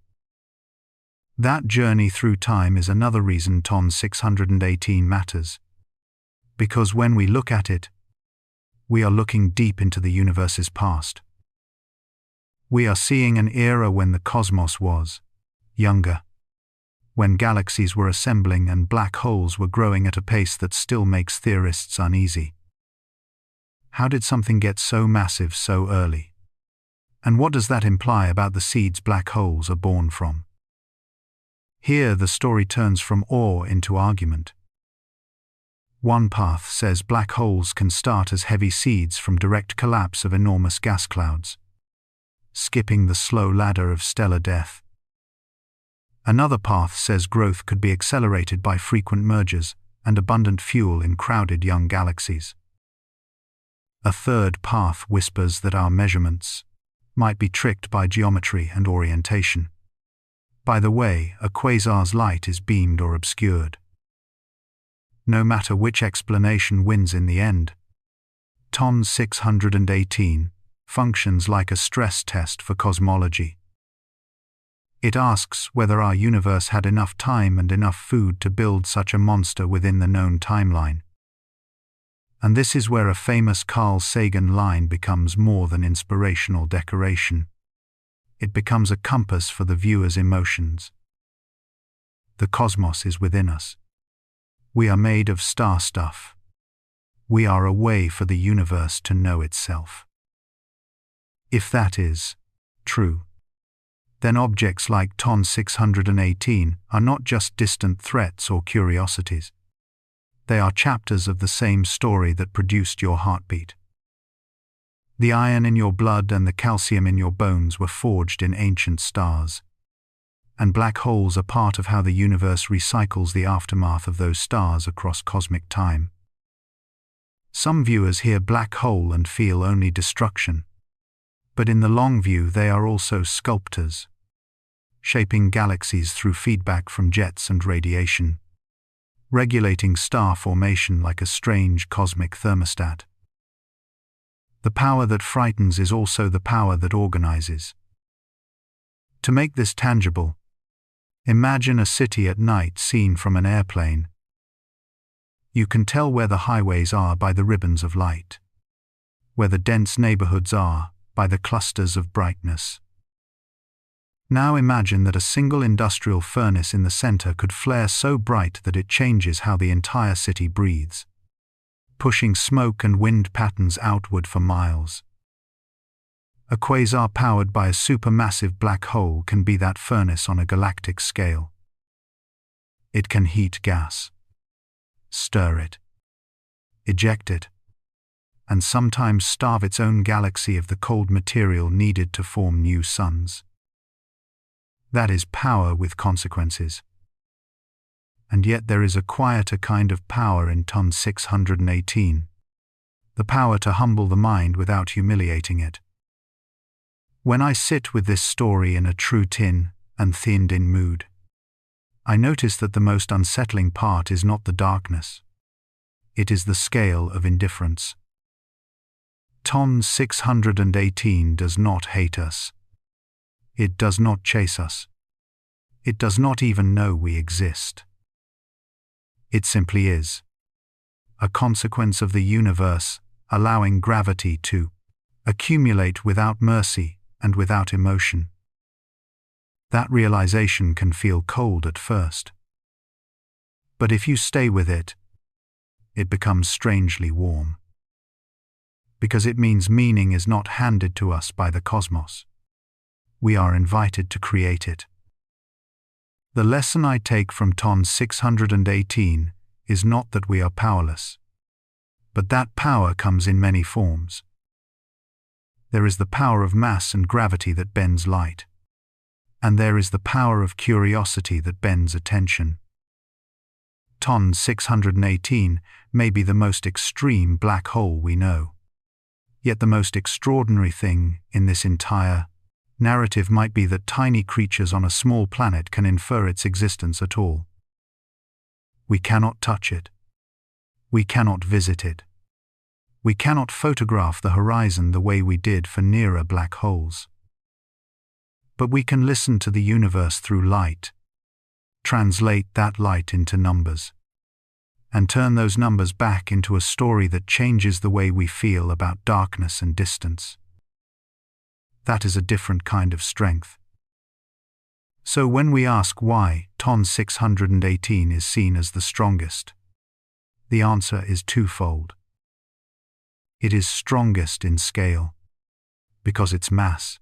That journey through time is another reason TON 618 matters, because when we look at it, we are looking deep into the universe's past. We are seeing an era when the cosmos was younger, when galaxies were assembling and black holes were growing at a pace that still makes theorists uneasy. How did something get so massive so early? And what does that imply about the seeds black holes are born from? Here the story turns from awe into argument. One path says black holes can start as heavy seeds from direct collapse of enormous gas clouds, skipping the slow ladder of stellar death. Another path says growth could be accelerated by frequent mergers, and abundant fuel in crowded young galaxies. A third path whispers that our measurements might be tricked by geometry and orientation, by the way a quasar's light is beamed or obscured. No matter which explanation wins in the end, TON 618 functions like a stress test for cosmology. It asks whether our universe had enough time and enough food to build such a monster within the known timeline. And this is where a famous Carl Sagan line becomes more than inspirational decoration. It becomes a compass for the viewer's emotions. The cosmos is within us. We are made of star stuff. We are a way for the universe to know itself. If that is true, then objects like TON 618 are not just distant threats or curiosities. They are chapters of the same story that produced your heartbeat. The iron in your blood and the calcium in your bones were forged in ancient stars. And black holes are part of how the universe recycles the aftermath of those stars across cosmic time. Some viewers hear black hole and feel only destruction. But in the long view they are also sculptors, shaping galaxies through feedback from jets and radiation, regulating star formation like a strange cosmic thermostat. The power that frightens is also the power that organizes. To make this tangible, imagine a city at night seen from an airplane. You can tell where the highways are by the ribbons of light, where the dense neighborhoods are by the clusters of brightness. Now imagine that a single industrial furnace in the center could flare so bright that it changes how the entire city breathes, pushing smoke and wind patterns outward for miles. A quasar powered by a supermassive black hole can be that furnace on a galactic scale. It can heat gas, stir it, eject it, and sometimes starve its own galaxy of the cold material needed to form new suns. That is power with consequences. And yet there is a quieter kind of power in TON 618, the power to humble the mind without humiliating it. When I sit with this story in a true tin and thinned-in mood, I notice that the most unsettling part is not the darkness. It is the scale of indifference. TON 618 does not hate us. It does not chase us. It does not even know we exist. It simply is. A consequence of the universe allowing gravity to accumulate without mercy and without emotion. That realization can feel cold at first. But if you stay with it, it becomes strangely warm. Because it means meaning is not handed to us by the cosmos. We are invited to create it. The lesson I take from TON 618 is not that we are powerless, but that power comes in many forms. There is the power of mass and gravity that bends light, and there is the power of curiosity that bends attention. TON 618 may be the most extreme black hole we know. Yet the most extraordinary thing in this entire narrative might be that tiny creatures on a small planet can infer its existence at all. We cannot touch it. We cannot visit it. We cannot photograph the horizon the way we did for nearer black holes. But we can listen to the universe through light, translate that light into numbers, and turn those numbers back into a story that changes the way we feel about darkness and distance. That is a different kind of strength. So when we ask why TON 618 is seen as the strongest, the answer is twofold. It is strongest in scale, because its mass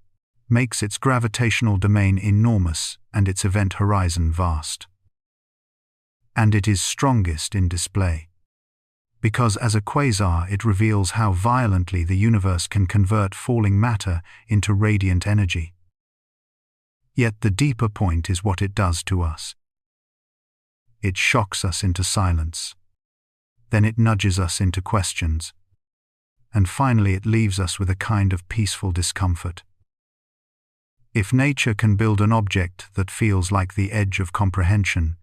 makes its gravitational domain enormous and its event horizon vast. And it is strongest in display, because as a quasar it reveals how violently the universe can convert falling matter into radiant energy. Yet the deeper point is what it does to us. It shocks us into silence, Then it nudges us into questions. And finally it leaves us with a kind of peaceful discomfort. If nature can build an object that feels like the edge of comprehension,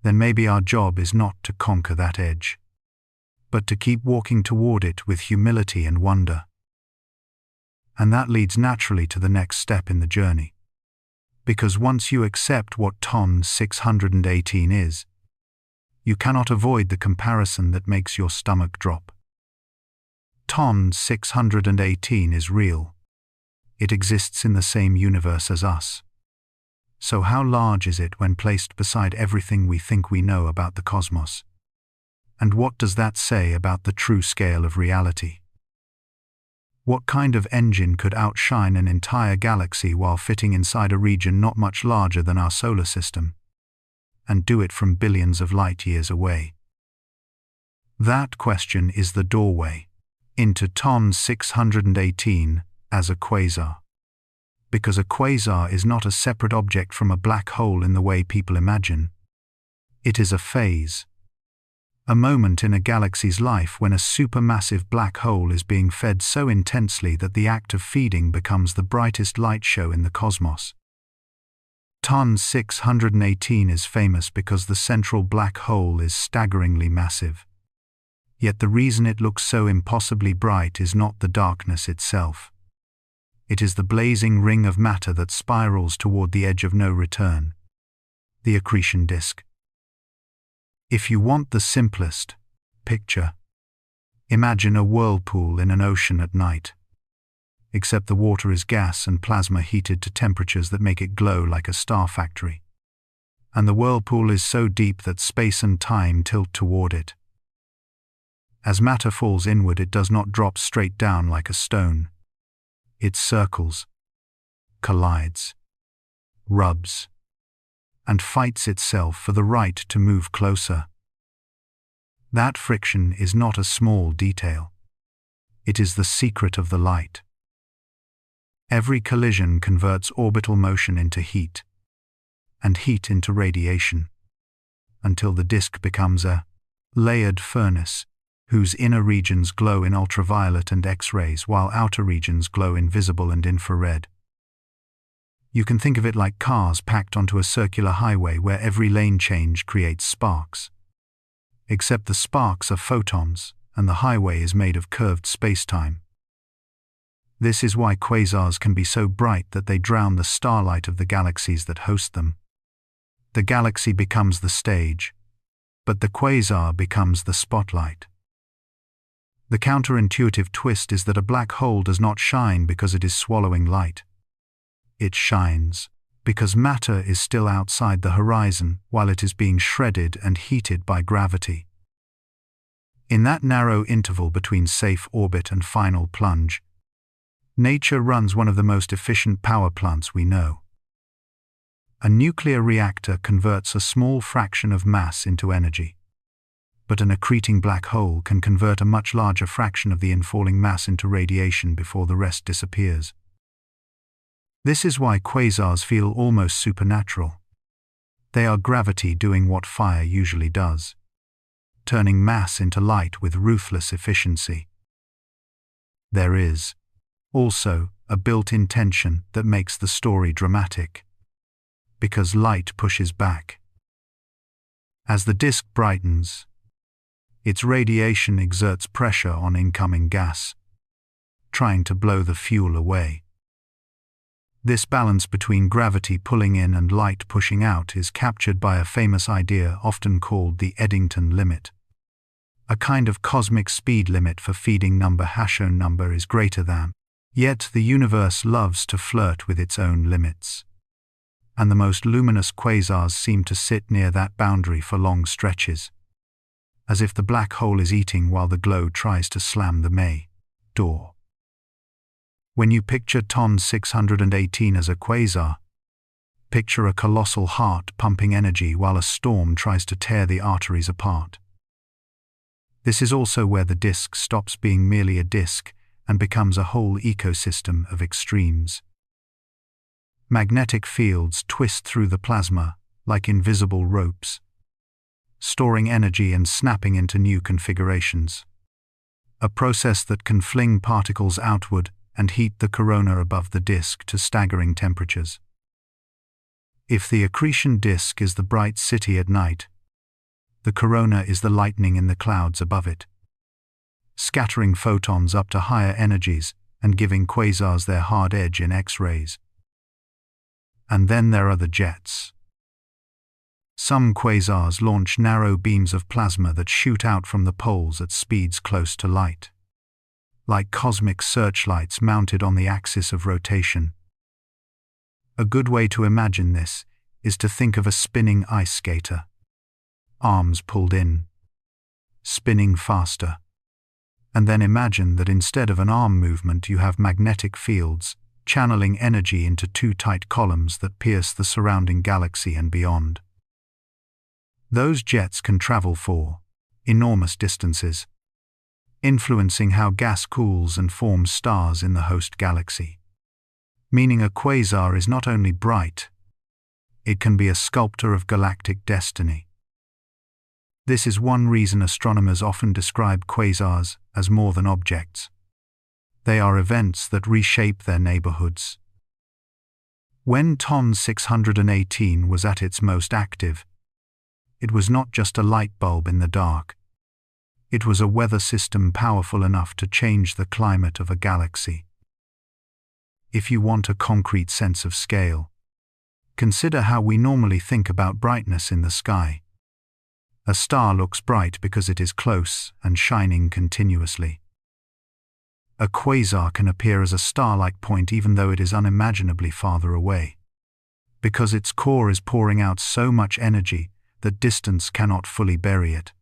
then maybe our job is not to conquer that edge, but to keep walking toward it with humility and wonder. And that leads naturally to the next step in the journey. Because once you accept what ton 618 is, you cannot avoid the comparison that makes your stomach drop. Ton 618 is real. It exists in the same universe as us. So how large is it when placed beside everything we think we know about the cosmos? And what does that say about the true scale of reality? What kind of engine could outshine an entire galaxy while fitting inside a region not much larger than our solar system, and do it from billions of light years away? That question is the doorway into ton 618 as a quasar. Because a quasar is not a separate object from a black hole in the way people imagine. It is a phase. A moment in a galaxy's life when a supermassive black hole is being fed so intensely that the act of feeding becomes the brightest light show in the cosmos. Ton 618 is famous because the central black hole is staggeringly massive. Yet the reason it looks so impossibly bright is not the darkness itself. It is the blazing ring of matter that spirals toward the edge of no return, the accretion disk. If you want the simplest picture, imagine a whirlpool in an ocean at night, except the water is gas and plasma heated to temperatures that make it glow like a star factory. And the whirlpool is so deep that space and time tilt toward it. As matter falls inward, it does not drop straight down like a stone. It circles, collides, rubs, and fights itself for the right to move closer. That friction is not a small detail. It is the secret of the light. Every collision converts orbital motion into heat, and heat into radiation, until the disk becomes a layered furnace, whose inner regions glow in ultraviolet and X-rays while outer regions glow in visible and infrared. You can think of it like cars packed onto a circular highway where every lane change creates sparks. Except the sparks are photons, and the highway is made of curved space-time. This is why quasars can be so bright that they drown the starlight of the galaxies that host them. The galaxy becomes the stage, but the quasar becomes the spotlight. The counterintuitive twist is that a black hole does not shine because it is swallowing light. It shines because matter is still outside the horizon while it is being shredded and heated by gravity. In that narrow interval between safe orbit and final plunge, nature runs one of the most efficient power plants we know. A nuclear reactor converts a small fraction of mass into energy, but an accreting black hole can convert a much larger fraction of the infalling mass into radiation before the rest disappears. This is why quasars feel almost supernatural. They are gravity doing what fire usually does, turning mass into light with ruthless efficiency. There is also a built-in tension that makes the story dramatic, because light pushes back. As the disk brightens, its radiation exerts pressure on incoming gas, trying to blow the fuel away. This balance between gravity pulling in and light pushing out is captured by a famous idea often called the Eddington limit. A kind of cosmic speed limit for feeding number Hashone number is greater than, yet the universe loves to flirt with its own limits. And the most luminous quasars seem to sit near that boundary for long stretches, as if the black hole is eating while the glow tries to slam the door. When you picture ton 618 as a quasar, picture a colossal heart pumping energy while a storm tries to tear the arteries apart. This is also where the disk stops being merely a disk and becomes a whole ecosystem of extremes. Magnetic fields twist through the plasma like invisible ropes. storing energy and snapping into new configurations. A process that can fling particles outward and heat the corona above the disk to staggering temperatures. If the accretion disk is the bright city at night, the corona is the lightning in the clouds above it, scattering photons up to higher energies and giving quasars their hard edge in X-rays. And then there are the jets. Some quasars launch narrow beams of plasma that shoot out from the poles at speeds close to light, like cosmic searchlights mounted on the axis of rotation. A good way to imagine this is to think of a spinning ice skater. Arms pulled in, spinning faster. And then imagine that instead of an arm movement you have magnetic fields, channeling energy into two tight columns that pierce the surrounding galaxy and beyond. Those jets can travel for enormous distances, influencing how gas cools and forms stars in the host galaxy. Meaning a quasar is not only bright, it can be a sculptor of galactic destiny. This is one reason astronomers often describe quasars as more than objects. They are events that reshape their neighborhoods. When TON 618 was at its most active, it was not just a light bulb in the dark. It was a weather system powerful enough to change the climate of a galaxy. If you want a concrete sense of scale, consider how we normally think about brightness in the sky. A star looks bright because it is close and shining continuously. A quasar can appear as a star-like point even though it is unimaginably farther away, because its core is pouring out so much energy that distance cannot fully bury it.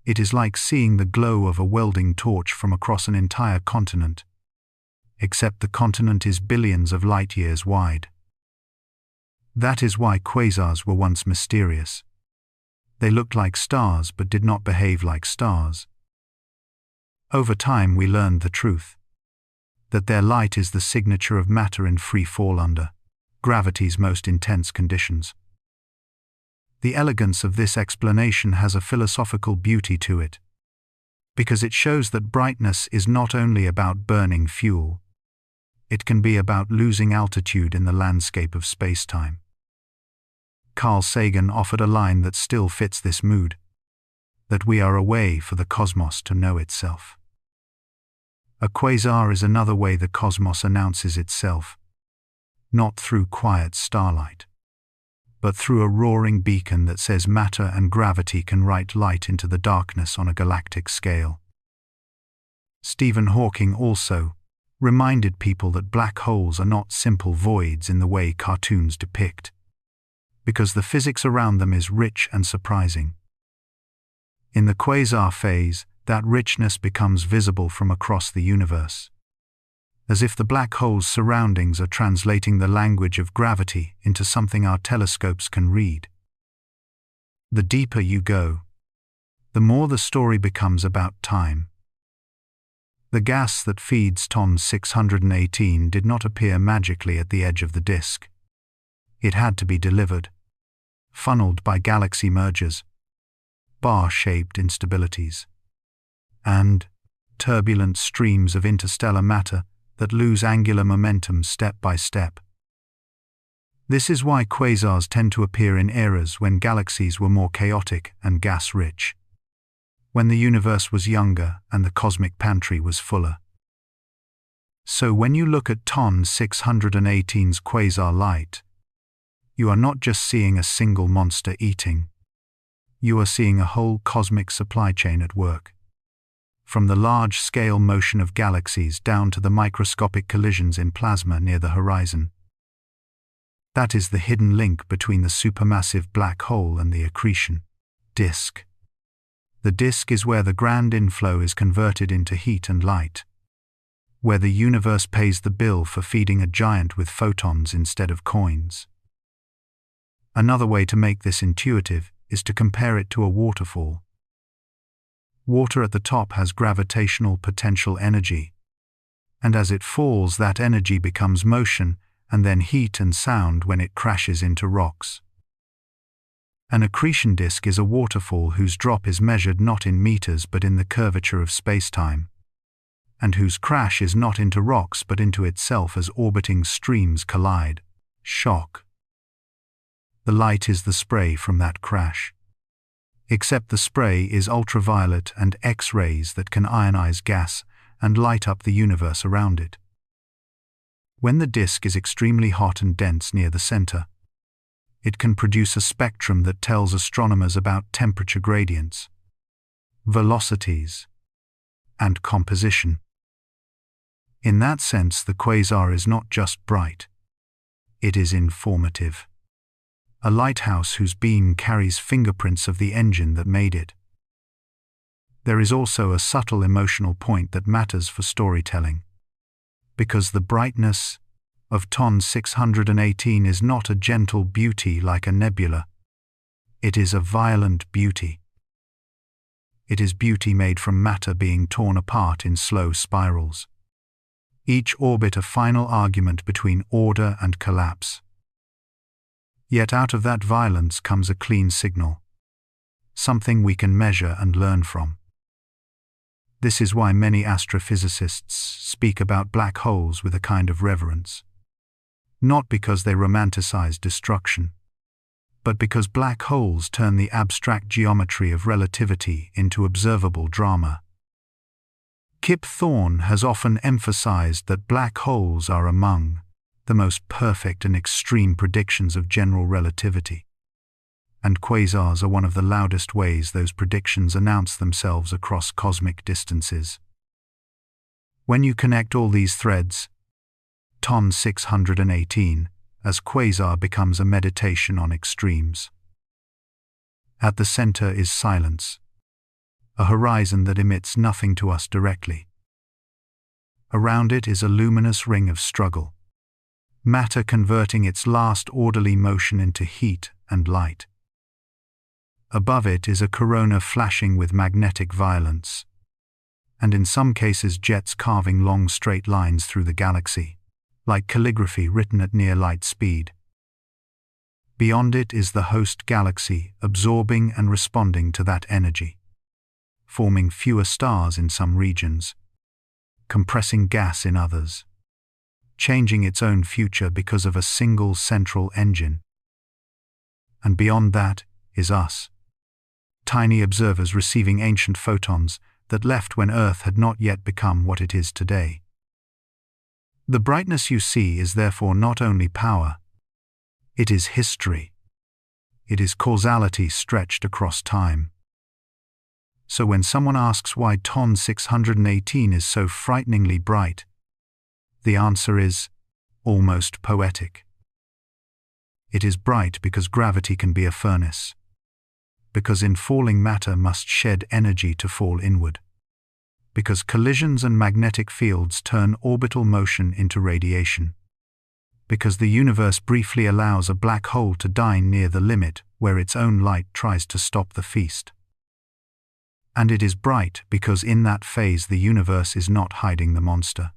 It is like seeing the glow of a welding torch from across an entire continent, except the continent is billions of light-years wide. That is why quasars were once mysterious. They looked like stars but did not behave like stars. Over time we learned the truth, that their light is the signature of matter in free fall under gravity's most intense conditions. The elegance of this explanation has a philosophical beauty to it, because it shows that brightness is not only about burning fuel, it can be about losing altitude in the landscape of space-time. Carl Sagan offered a line that still fits this mood, that we are a way for the cosmos to know itself. A quasar is another way the cosmos announces itself, not through quiet starlight, but through a roaring beacon that says matter and gravity can write light into the darkness on a galactic scale. Stephen Hawking also reminded people that black holes are not simple voids in the way cartoons depict, because the physics around them is rich and surprising. In the quasar phase, that richness becomes visible from across the universe, as if the black hole's surroundings are translating the language of gravity into something our telescopes can read. The deeper you go, the more the story becomes about time. The gas that feeds TON 618 did not appear magically at the edge of the disk. It had to be delivered, funneled by galaxy mergers, bar-shaped instabilities, and turbulent streams of interstellar matter that lose angular momentum step by step. This is why quasars tend to appear in eras when galaxies were more chaotic and gas-rich, when the universe was younger and the cosmic pantry was fuller. So when you look at TON 618's quasar light, you are not just seeing a single monster eating. You are seeing a whole cosmic supply chain at work. From the large-scale motion of galaxies down to the microscopic collisions in plasma near the horizon. That is the hidden link between the supermassive black hole and the accretion disk. The disk is where the grand inflow is converted into heat and light, where the universe pays the bill for feeding a giant with photons instead of coins. Another way to make this intuitive is to compare it to a waterfall. Water at the top has gravitational potential energy, and as it falls, that energy becomes motion and then heat and sound when it crashes into rocks. An accretion disk is a waterfall whose drop is measured not in meters but in the curvature of spacetime, and whose crash is not into rocks but into itself as orbiting streams collide, shock. The light is the spray from that crash. Except the spray is ultraviolet and X-rays that can ionize gas and light up the universe around it. When the disk is extremely hot and dense near the center, it can produce a spectrum that tells astronomers about temperature gradients, velocities, and composition. In that sense, the quasar is not just bright, it is informative. A lighthouse whose beam carries fingerprints of the engine that made it. There is also a subtle emotional point that matters for storytelling, because the brightness of TON 618 is not a gentle beauty like a nebula. It is a violent beauty. It is beauty made from matter being torn apart in slow spirals. Each orbit a final argument between order and collapse. Yet out of that violence comes a clean signal, something we can measure and learn from. This is why many astrophysicists speak about black holes with a kind of reverence. Not because they romanticize destruction, but because black holes turn the abstract geometry of relativity into observable drama. Kip Thorne has often emphasized that black holes are among the most perfect and extreme predictions of general relativity, and quasars are one of the loudest ways those predictions announce themselves across cosmic distances. When you connect all these threads, TON 618, as quasar becomes a meditation on extremes. At the center is silence, a horizon that emits nothing to us directly. Around it is a luminous ring of struggle, matter converting its last orderly motion into heat and light. Above it is a corona flashing with magnetic violence, and in some cases jets carving long straight lines through the galaxy, like calligraphy written at near light speed. Beyond it is the host galaxy absorbing and responding to that energy, forming fewer stars in some regions, compressing gas in others, changing its own future because of a single central engine. And beyond that is us, tiny observers receiving ancient photons that left when Earth had not yet become what it is today. The brightness you see is therefore not only power, it is history. It is causality stretched across time. So when someone asks why TON 618 is so frighteningly bright, the answer is almost poetic. It is bright because gravity can be a furnace, because in falling matter must shed energy to fall inward, because collisions and magnetic fields turn orbital motion into radiation, because the universe briefly allows a black hole to dine near the limit where its own light tries to stop the feast. And it is bright because in that phase the universe is not hiding the monster.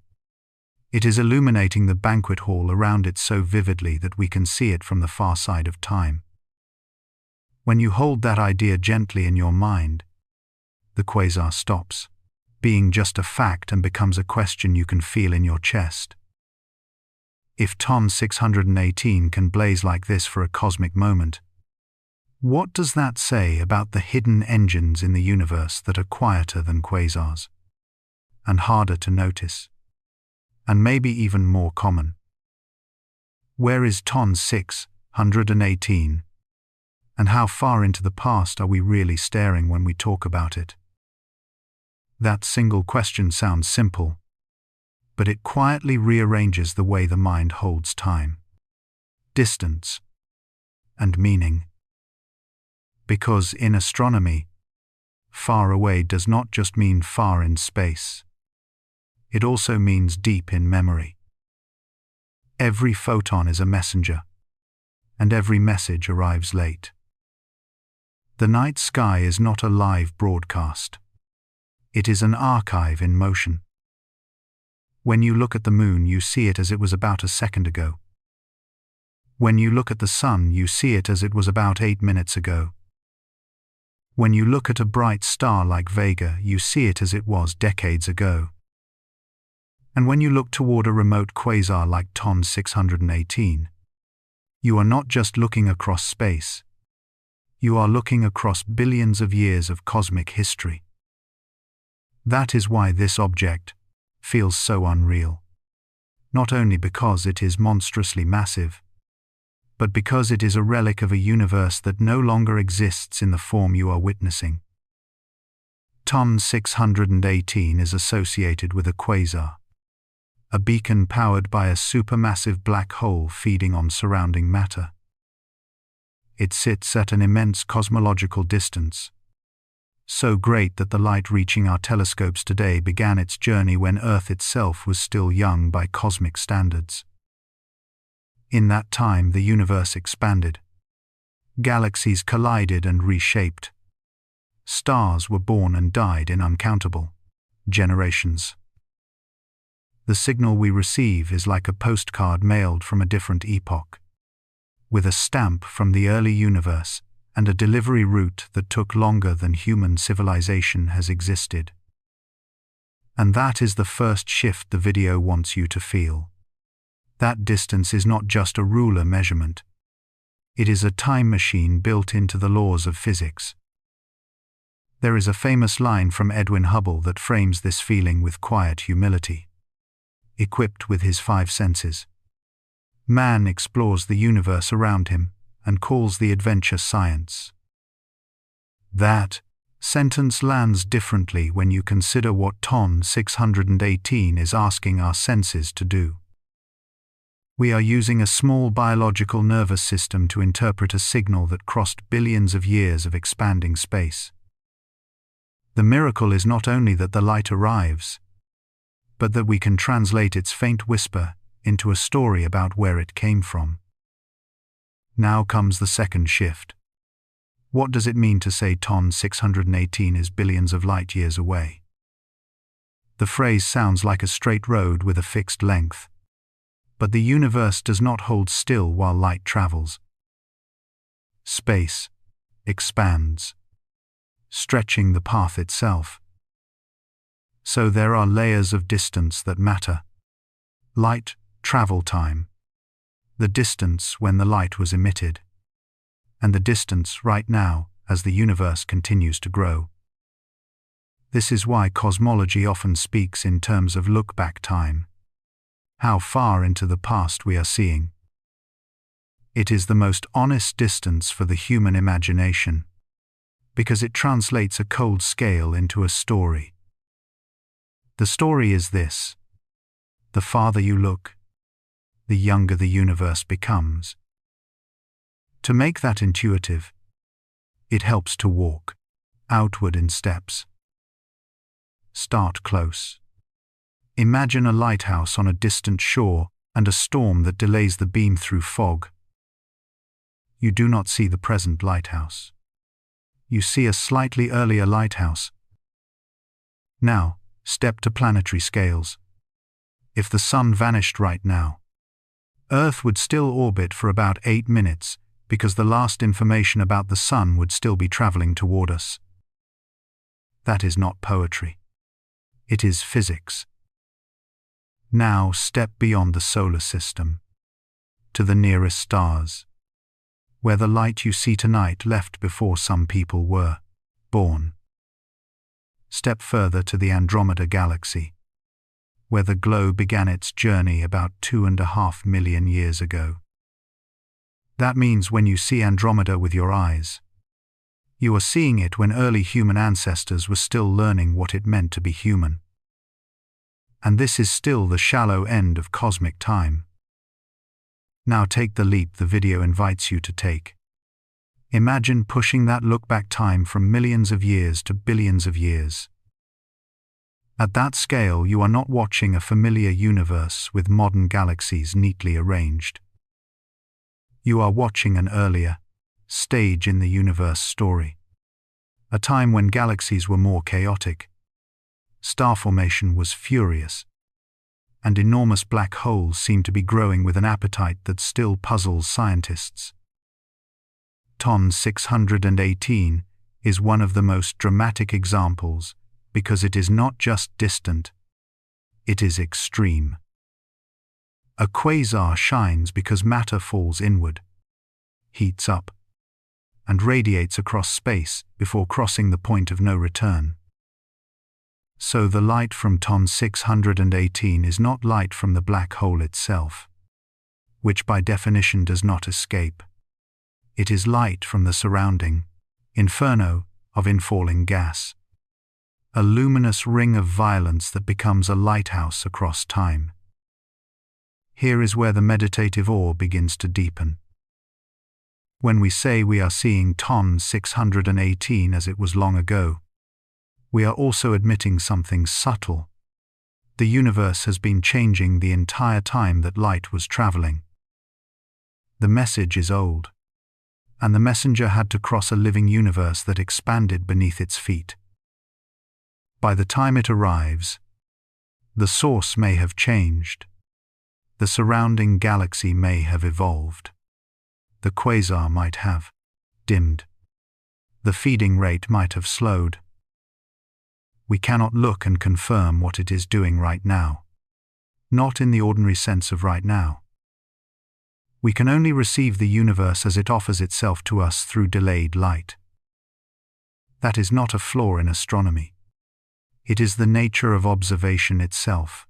It is illuminating the banquet hall around it so vividly that we can see it from the far side of time. When you hold that idea gently in your mind, the quasar stops being just a fact and becomes a question you can feel in your chest. If TON 618 can blaze like this for a cosmic moment, what does that say about the hidden engines in the universe that are quieter than quasars, and harder to notice, and maybe even more common? Where is TON 618, and how far into the past are we really staring when we talk about it? That single question sounds simple, but it quietly rearranges the way the mind holds time, distance, and meaning. Because in astronomy, far away does not just mean far in space. It also means deep in memory. Every photon is a messenger, and every message arrives late. The night sky is not a live broadcast. It is an archive in motion. When you look at the moon, you see it as it was about a second ago. When you look at the sun, you see it as it was about 8 minutes ago. When you look at a bright star like Vega, you see it as it was decades ago. And when you look toward a remote quasar like TON 618, you are not just looking across space. You are looking across billions of years of cosmic history. That is why this object feels so unreal. Not only because it is monstrously massive, but because it is a relic of a universe that no longer exists in the form you are witnessing. TON 618 is associated with a quasar, a beacon powered by a supermassive black hole feeding on surrounding matter. It sits at an immense cosmological distance, so great that the light reaching our telescopes today began its journey when Earth itself was still young by cosmic standards. In that time, the universe expanded. Galaxies collided and reshaped. Stars were born and died in uncountable generations. The signal we receive is like a postcard mailed from a different epoch, with a stamp from the early universe and a delivery route that took longer than human civilization has existed. And that is the first shift the video wants you to feel. That distance is not just a ruler measurement. It is a time machine built into the laws of physics. There is a famous line from Edwin Hubble that frames this feeling with quiet humility. Equipped with his 5 senses, man explores the universe around him and calls the adventure science. That sentence lands differently when you consider what TON 618 is asking our senses to do. We are using a small biological nervous system to interpret a signal that crossed billions of years of expanding space. The miracle is not only that the light arrives, but that we can translate its faint whisper into a story about where it came from. Now comes the second shift. What does it mean to say TON 618 is billions of light years away? The phrase sounds like a straight road with a fixed length. But the universe does not hold still while light travels. Space expands, stretching the path itself. So there are layers of distance that matter. Light travel time, the distance when the light was emitted, and the distance right now as the universe continues to grow. This is why cosmology often speaks in terms of look-back time. How far into the past we are seeing. It is the most honest distance for the human imagination, because it translates a cold scale into a story. The story is this: the farther you look, the younger the universe becomes. To make that intuitive, it helps to walk outward in steps. Start close. Imagine a lighthouse on a distant shore and a storm that delays the beam through fog. You do not see the present lighthouse. You see a slightly earlier lighthouse. Now, step to planetary scales. If the sun vanished right now, Earth would still orbit for about 8 minutes because the last information about the sun would still be traveling toward us. That is not poetry. It is physics. Now step beyond the solar system, to the nearest stars, where the light you see tonight left before some people were born. Step further to the Andromeda Galaxy, where the glow began its journey about 2.5 million years ago. That means when you see Andromeda with your eyes, you are seeing it when early human ancestors were still learning what it meant to be human. And this is still the shallow end of cosmic time. Now take the leap the video invites you to take. Imagine pushing that look-back time from millions of years to billions of years. At that scale, you are not watching a familiar universe with modern galaxies neatly arranged. You are watching an earlier stage in the universe story. A time when galaxies were more chaotic. Star formation was furious, and enormous black holes seem to be growing with an appetite that still puzzles scientists. TON 618 is one of the most dramatic examples because it is not just distant, it is extreme. A quasar shines because matter falls inward, heats up, and radiates across space before crossing the point of no return. So the light from TON 618 is not light from the black hole itself, which by definition does not escape. It is light from the surrounding inferno of infalling gas, a luminous ring of violence that becomes a lighthouse across time. Here is where the meditative awe begins to deepen. When we say we are seeing TON 618 as it was long ago, we are also admitting something subtle. The universe has been changing the entire time that light was traveling. The message is old, and the messenger had to cross a living universe that expanded beneath its feet. By the time it arrives, the source may have changed. The surrounding galaxy may have evolved. The quasar might have dimmed. The feeding rate might have slowed. We cannot look and confirm what it is doing right now. Not in the ordinary sense of right now. We can only receive the universe as it offers itself to us through delayed light. That is not a flaw in astronomy. It is the nature of observation itself.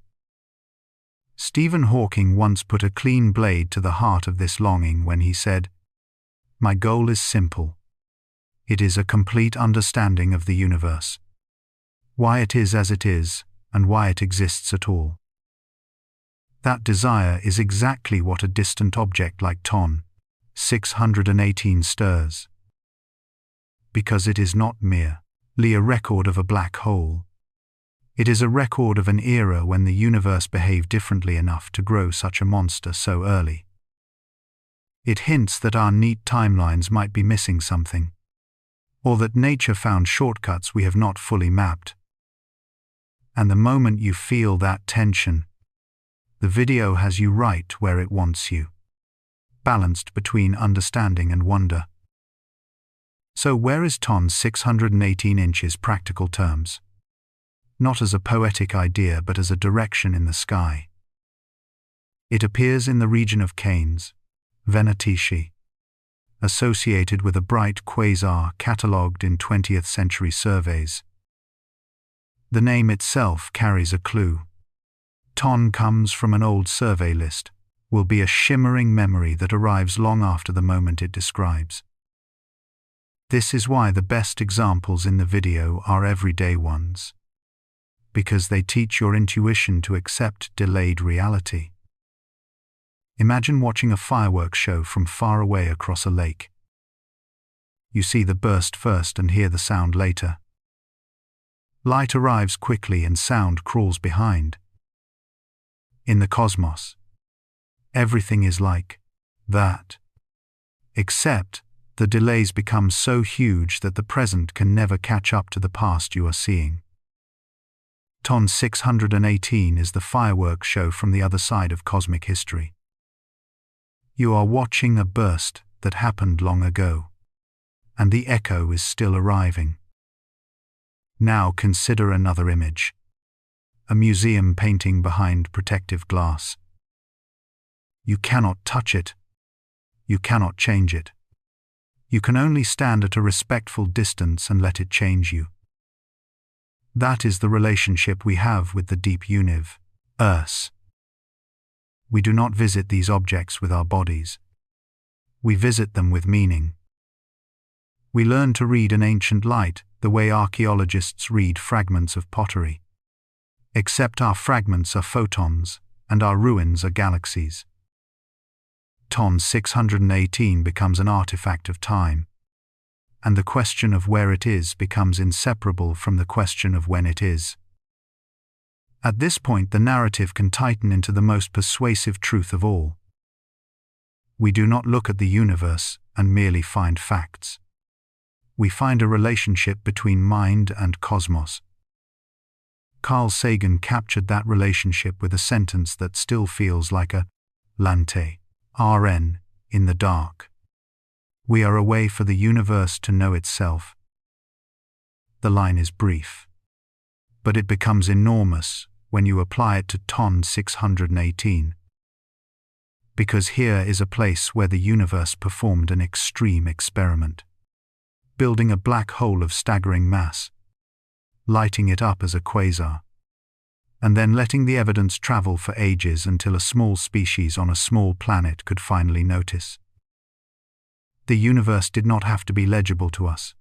Stephen Hawking once put a clean blade to the heart of this longing when he said, "My goal is simple. It is a complete understanding of the universe, why it is as it is, and why it exists at all." That desire is exactly what a distant object like TON 618 stirs. Because it is not merely a record of a black hole. It is a record of an era when the universe behaved differently enough to grow such a monster so early. It hints that our neat timelines might be missing something, or that nature found shortcuts we have not fully mapped. And the moment you feel that tension, the video has you right where it wants you, balanced between understanding and wonder. So where is TON 618 inches practical terms? Not as a poetic idea but as a direction in the sky. It appears in the region of Canes, Venatici, associated with a bright quasar catalogued in 20th century surveys. The name itself carries a clue. TON comes from an old survey list, will be a shimmering memory that arrives long after the moment it describes. This is why the best examples in the video are everyday ones, because they teach your intuition to accept delayed reality. Imagine watching a fireworks show from far away across a lake. You see the burst first and hear the sound later. Light arrives quickly and sound crawls behind. In the cosmos, everything is like that, except the delays become so huge that the present can never catch up to the past you are seeing. TON 618 is the fireworks show from the other side of cosmic history. You are watching a burst that happened long ago, and the echo is still arriving. Now consider another image. A museum painting behind protective glass. You cannot touch it. You cannot change it. You can only stand at a respectful distance and let it change you. That is the relationship we have with the deep universe. We do not visit these objects with our bodies. We visit them with meaning. We learn to read an ancient light the way archaeologists read fragments of pottery. Except our fragments are photons, and our ruins are galaxies. TON 618 becomes an artifact of time, and the question of where it is becomes inseparable from the question of when it is. At this point, the narrative can tighten into the most persuasive truth of all. We do not look at the universe and merely find facts. We find a relationship between mind and cosmos. Carl Sagan captured that relationship with a sentence that still feels like a lante, RN, in the dark. We are a way for the universe to know itself. The line is brief, but it becomes enormous when you apply it to ton 618. Because here is a place where the universe performed an extreme experiment, building a black hole of staggering mass, lighting it up as a quasar, and then letting the evidence travel for ages until a small species on a small planet could finally notice. The universe did not have to be legible to us,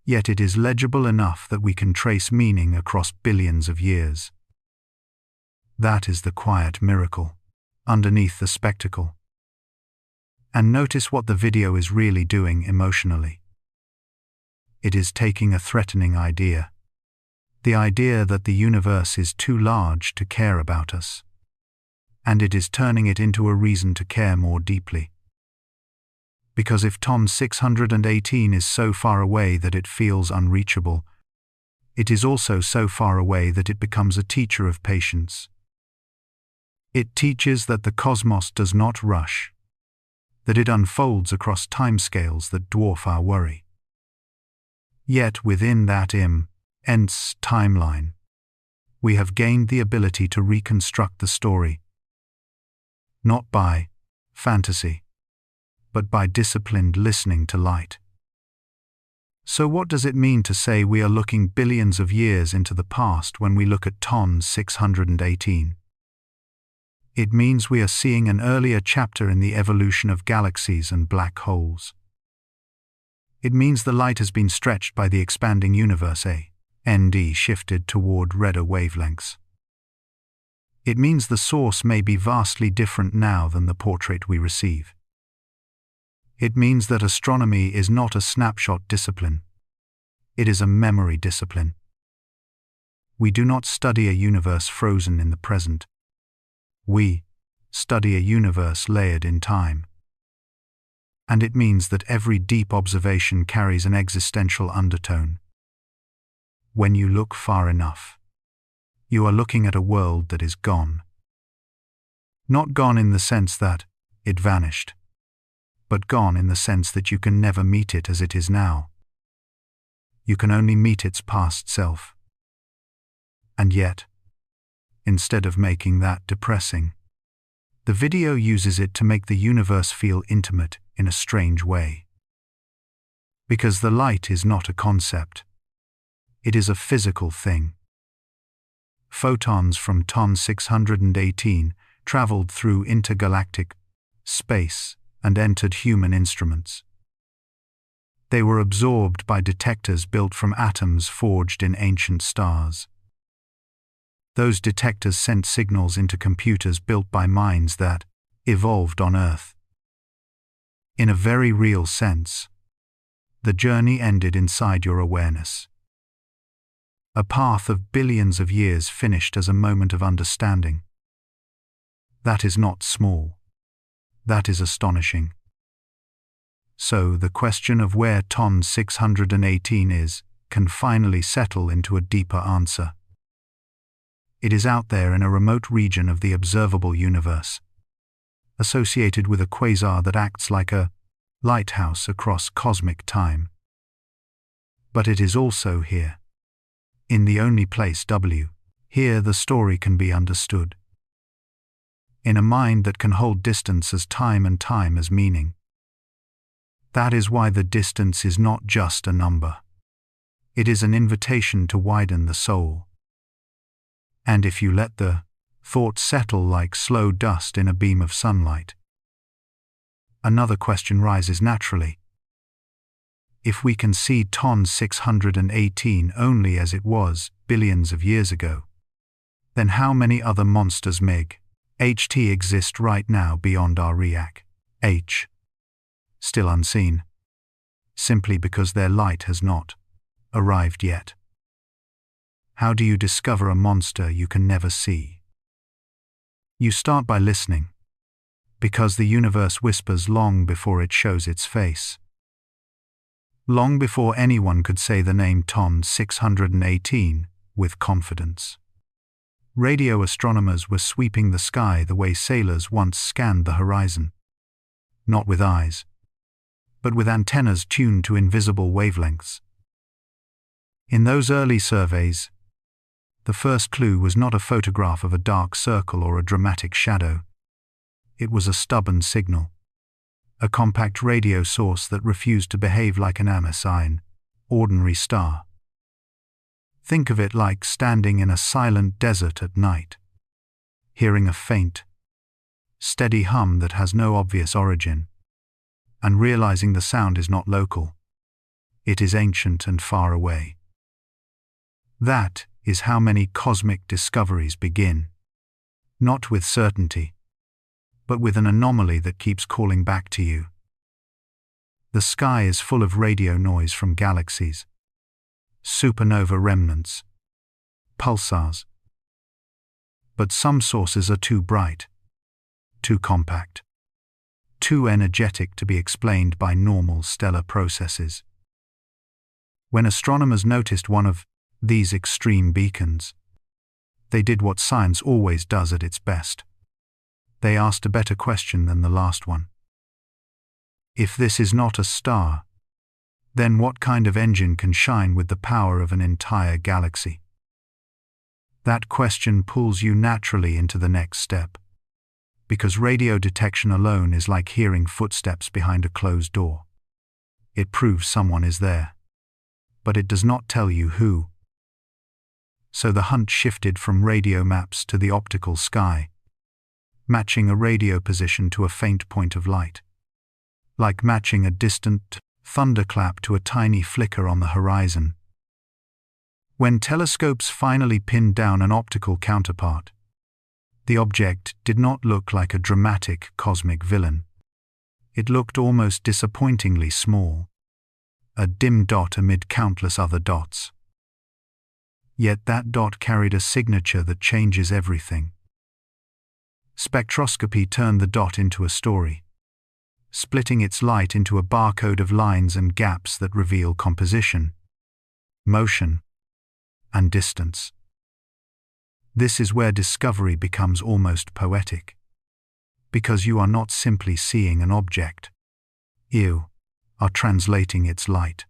yet it is legible enough that we can trace meaning across billions of years. That is the quiet miracle, underneath the spectacle. And notice what the video is really doing emotionally. It is taking a threatening idea, the idea that the universe is too large to care about us, and it is turning it into a reason to care more deeply. Because if ton 618 is so far away that it feels unreachable, it is also so far away that it becomes a teacher of patience. It teaches that the cosmos does not rush, that it unfolds across timescales that dwarf our worry. Yet within that immense timeline, we have gained the ability to reconstruct the story, not by fantasy, but by disciplined listening to light. So what does it mean to say we are looking billions of years into the past when we look at ton 618? It means we are seeing an earlier chapter in the evolution of galaxies and black holes. It means the light has been stretched by the expanding universe, ND shifted toward redder wavelengths. It means the source may be vastly different now than the portrait we receive. It means that astronomy is not a snapshot discipline. It is a memory discipline. We do not study a universe frozen in the present. We study a universe layered in time. And it means that every deep observation carries an existential undertone. When you look far enough, you are looking at a world that is gone. Not gone in the sense that it vanished, but gone in the sense that you can never meet it as it is now. You can only meet its past self. And yet, instead of making that depressing, the video uses it to make the universe feel intimate in a strange way. Because the light is not a concept. It is a physical thing. Photons from ton 618 traveled through intergalactic space and entered human instruments. They were absorbed by detectors built from atoms forged in ancient stars. Those detectors sent signals into computers built by minds that evolved on Earth. In a very real sense, the journey ended inside your awareness. A path of billions of years finished as a moment of understanding. That is not small. That is astonishing. So the question of where ton 618 is can finally settle into a deeper answer. It is out there in a remote region of the observable universe, associated with a quasar that acts like a lighthouse across cosmic time. But it is also here, in the only place here the story can be understood. In a mind that can hold distance as time and time as meaning. That is why the distance is not just a number. It is an invitation to widen the soul. And if you let the thought settle like slow dust in a beam of sunlight, another question rises naturally. If we can see ton 618 only as it was billions of years ago, then how many other monsters HT exist right now beyond our still unseen, simply because their light has not arrived yet? How do you discover a monster you can never see? You start by listening, because the universe whispers long before it shows its face. Long before anyone could say the name ton 618, with confidence. Radio astronomers were sweeping the sky the way sailors once scanned the horizon. Not with eyes, but with antennas tuned to invisible wavelengths. In those early surveys, the first clue was not a photograph of a dark circle or a dramatic shadow. It was a stubborn signal, a compact radio source that refused to behave like an an ordinary star. Think of it like standing in a silent desert at night, hearing a faint, steady hum that has no obvious origin, and realizing the sound is not local. It is ancient and far away. That is how many cosmic discoveries begin, not with certainty, but with an anomaly that keeps calling back to you. The sky is full of radio noise from galaxies, supernova remnants, pulsars. But some sources are too bright, too compact, too energetic to be explained by normal stellar processes. When astronomers noticed one of these extreme beacons, they did what science always does at its best. They asked a better question than the last one. If this is not a star, then what kind of engine can shine with the power of an entire galaxy? That question pulls you naturally into the next step, because radio detection alone is like hearing footsteps behind a closed door. It proves someone is there, but it does not tell you who. So the hunt shifted from radio maps to the optical sky, matching a radio position to a faint point of light, like matching a distant thunderclap to a tiny flicker on the horizon. When telescopes finally pinned down an optical counterpart, the object did not look like a dramatic cosmic villain. It looked almost disappointingly small, a dim dot amid countless other dots. Yet that dot carried a signature that changes everything. Spectroscopy turned the dot into a story, splitting its light into a barcode of lines and gaps that reveal composition, motion, and distance. This is where discovery becomes almost poetic, because you are not simply seeing an object. You are translating its light,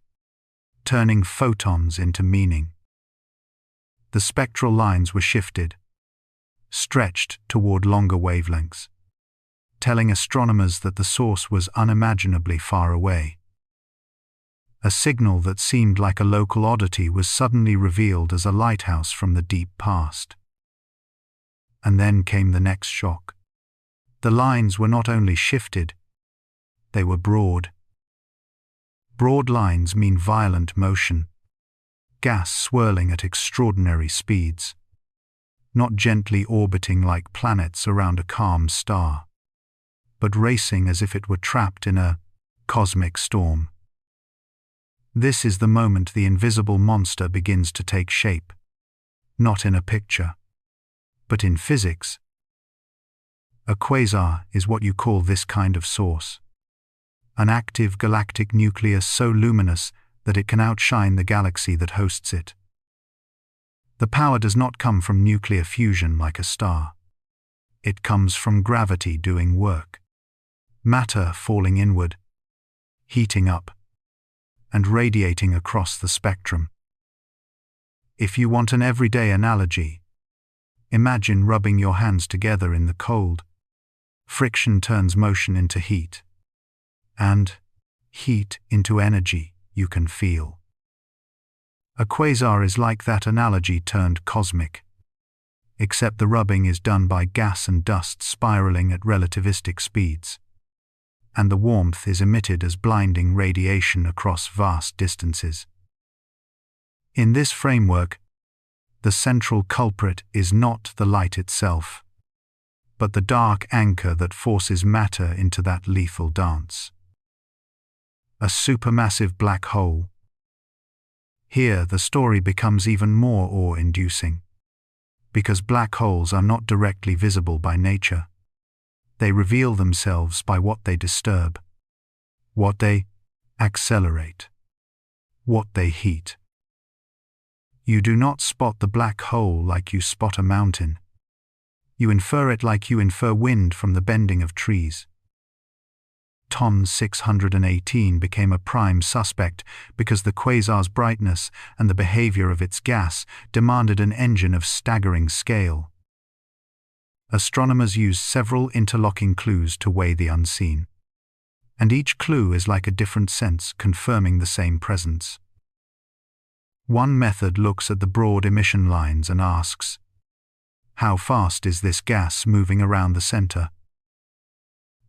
turning photons into meaning. The spectral lines were shifted, stretched toward longer wavelengths, telling astronomers that the source was unimaginably far away. A signal that seemed like a local oddity was suddenly revealed as a lighthouse from the deep past. And then came the next shock. The lines were not only shifted, they were broad. Broad lines mean violent motion, gas swirling at extraordinary speeds, not gently orbiting like planets around a calm star, but racing as if it were trapped in a cosmic storm. This is the moment the invisible monster begins to take shape, not in a picture, but in physics. A quasar is what you call this kind of source, an active galactic nucleus so luminous that it can outshine the galaxy that hosts it. The power does not come from nuclear fusion like a star. It comes from gravity doing work, matter falling inward, heating up, and radiating across the spectrum. If you want an everyday analogy, imagine rubbing your hands together in the cold. Friction turns motion into heat, and heat into energy you can feel. A quasar is like that analogy turned cosmic, except the rubbing is done by gas and dust spiraling at relativistic speeds, and the warmth is emitted as blinding radiation across vast distances. In this framework, the central culprit is not the light itself, but the dark anchor that forces matter into that lethal dance. A supermassive black hole. Here the story becomes even more awe-inducing, because black holes are not directly visible by nature. They reveal themselves by what they disturb, what they accelerate, what they heat. You do not spot the black hole like you spot a mountain. You infer it like you infer wind from the bending of trees. TON 618 became a prime suspect because the quasar's brightness and the behavior of its gas demanded an engine of staggering scale. Astronomers used several interlocking clues to weigh the unseen. And each clue is like a different sense confirming the same presence. One method looks at the broad emission lines and asks, how fast is this gas moving around the center?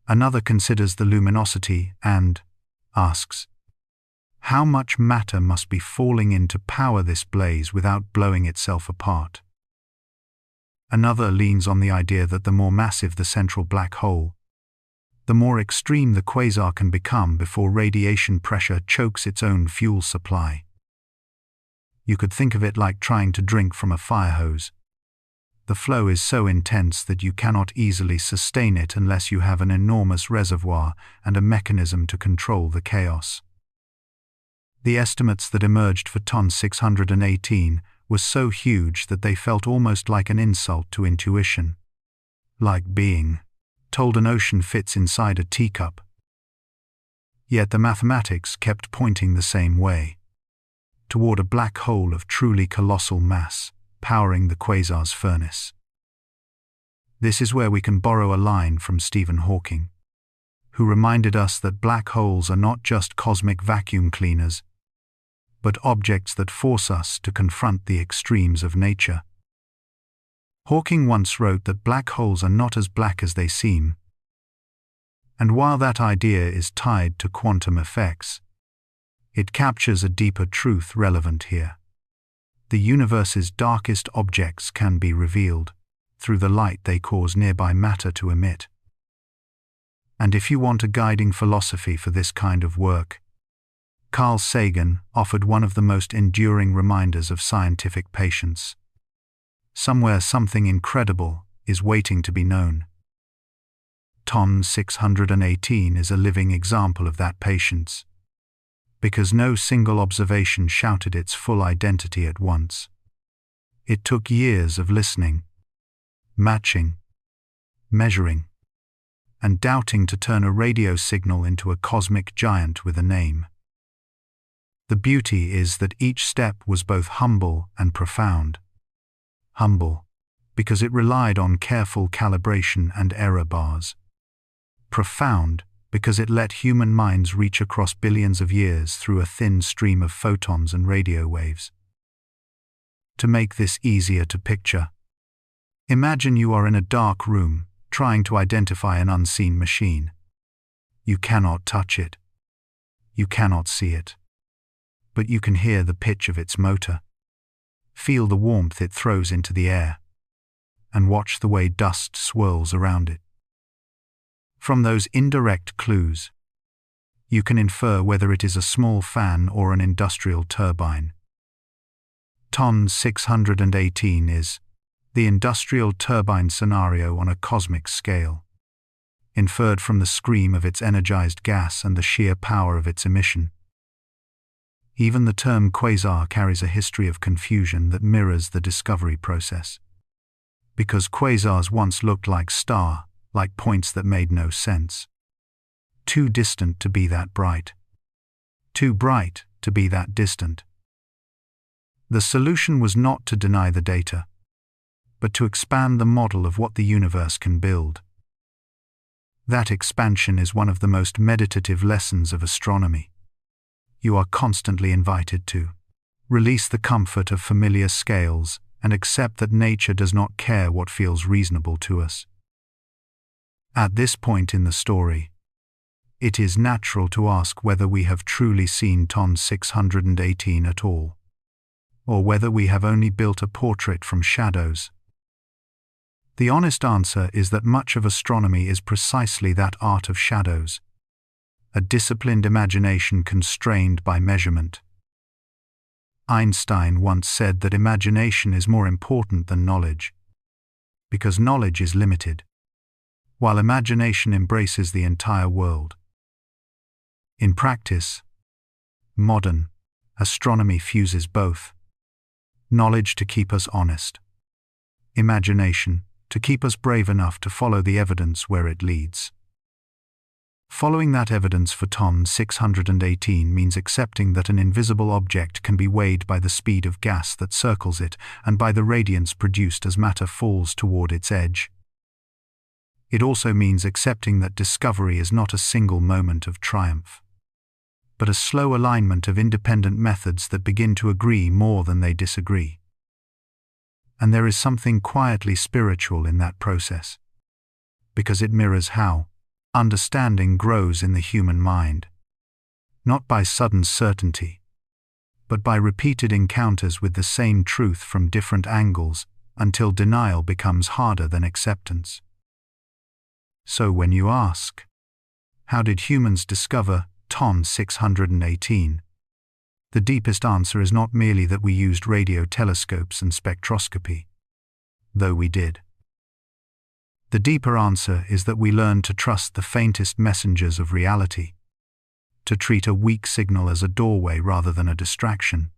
Another considers the luminosity and asks, how much matter must be falling in to power this blaze without blowing itself apart? Another leans on the idea that the more massive the central black hole, the more extreme the quasar can become before radiation pressure chokes its own fuel supply. You could think of it like trying to drink from a fire hose. The flow is so intense that you cannot easily sustain it unless you have an enormous reservoir and a mechanism to control the chaos. The estimates that emerged for TON 618 were so huge that they felt almost like an insult to intuition. Like being told an ocean fits inside a teacup. Yet the mathematics kept pointing the same way, toward a black hole of truly colossal mass, powering the quasar's furnace. This is where we can borrow a line from Stephen Hawking, who reminded us that black holes are not just cosmic vacuum cleaners, but objects that force us to confront the extremes of nature. Hawking once wrote that black holes are not as black as they seem. And while that idea is tied to quantum effects, it captures a deeper truth relevant here. The universe's darkest objects can be revealed through the light they cause nearby matter to emit. And if you want a guiding philosophy for this kind of work, Carl Sagan offered one of the most enduring reminders of scientific patience. Somewhere something incredible is waiting to be known. TON 618 is a living example of that patience, because no single observation shouted its full identity at once. It took years of listening, matching, measuring, and doubting to turn a radio signal into a cosmic giant with a name. The beauty is that each step was both humble and profound. Humble, because it relied on careful calibration and error bars. Profound, because it let human minds reach across billions of years through a thin stream of photons and radio waves. To make this easier to picture, imagine you are in a dark room, trying to identify an unseen machine. You cannot touch it. You cannot see it. But you can hear the pitch of its motor, feel the warmth it throws into the air, and watch the way dust swirls around it. From those indirect clues, you can infer whether it is a small fan or an industrial turbine. TON 618 is the industrial turbine scenario on a cosmic scale, inferred from the scream of its energized gas and the sheer power of its emission. Even the term quasar carries a history of confusion that mirrors the discovery process. Because quasars once looked like points that made no sense. Too distant to be that bright. Too bright to be that distant. The solution was not to deny the data, but to expand the model of what the universe can build. That expansion is one of the most meditative lessons of astronomy. You are constantly invited to release the comfort of familiar scales and accept that nature does not care what feels reasonable to us. At this point in the story, it is natural to ask whether we have truly seen TON 618 at all, or whether we have only built a portrait from shadows. The honest answer is that much of astronomy is precisely that art of shadows, a disciplined imagination constrained by measurement. Einstein once said that imagination is more important than knowledge, because knowledge is limited, while imagination embraces the entire world. In practice, modern astronomy fuses both. knowledge to keep us honest, imagination to keep us brave enough to follow the evidence where it leads. Following that evidence for Ton 618 means accepting that an invisible object can be weighed by the speed of gas that circles it and by the radiance produced as matter falls toward its edge. It also means accepting that discovery is not a single moment of triumph, but a slow alignment of independent methods that begin to agree more than they disagree. And there is something quietly spiritual in that process, because it mirrors how understanding grows in the human mind, not by sudden certainty, but by repeated encounters with the same truth from different angles until denial becomes harder than acceptance. So when you ask, how did humans discover Ton 618? The deepest answer is not merely that we used radio telescopes and spectroscopy, though we did. The deeper answer is that we learned to trust the faintest messengers of reality, to treat a weak signal as a doorway rather than a distraction.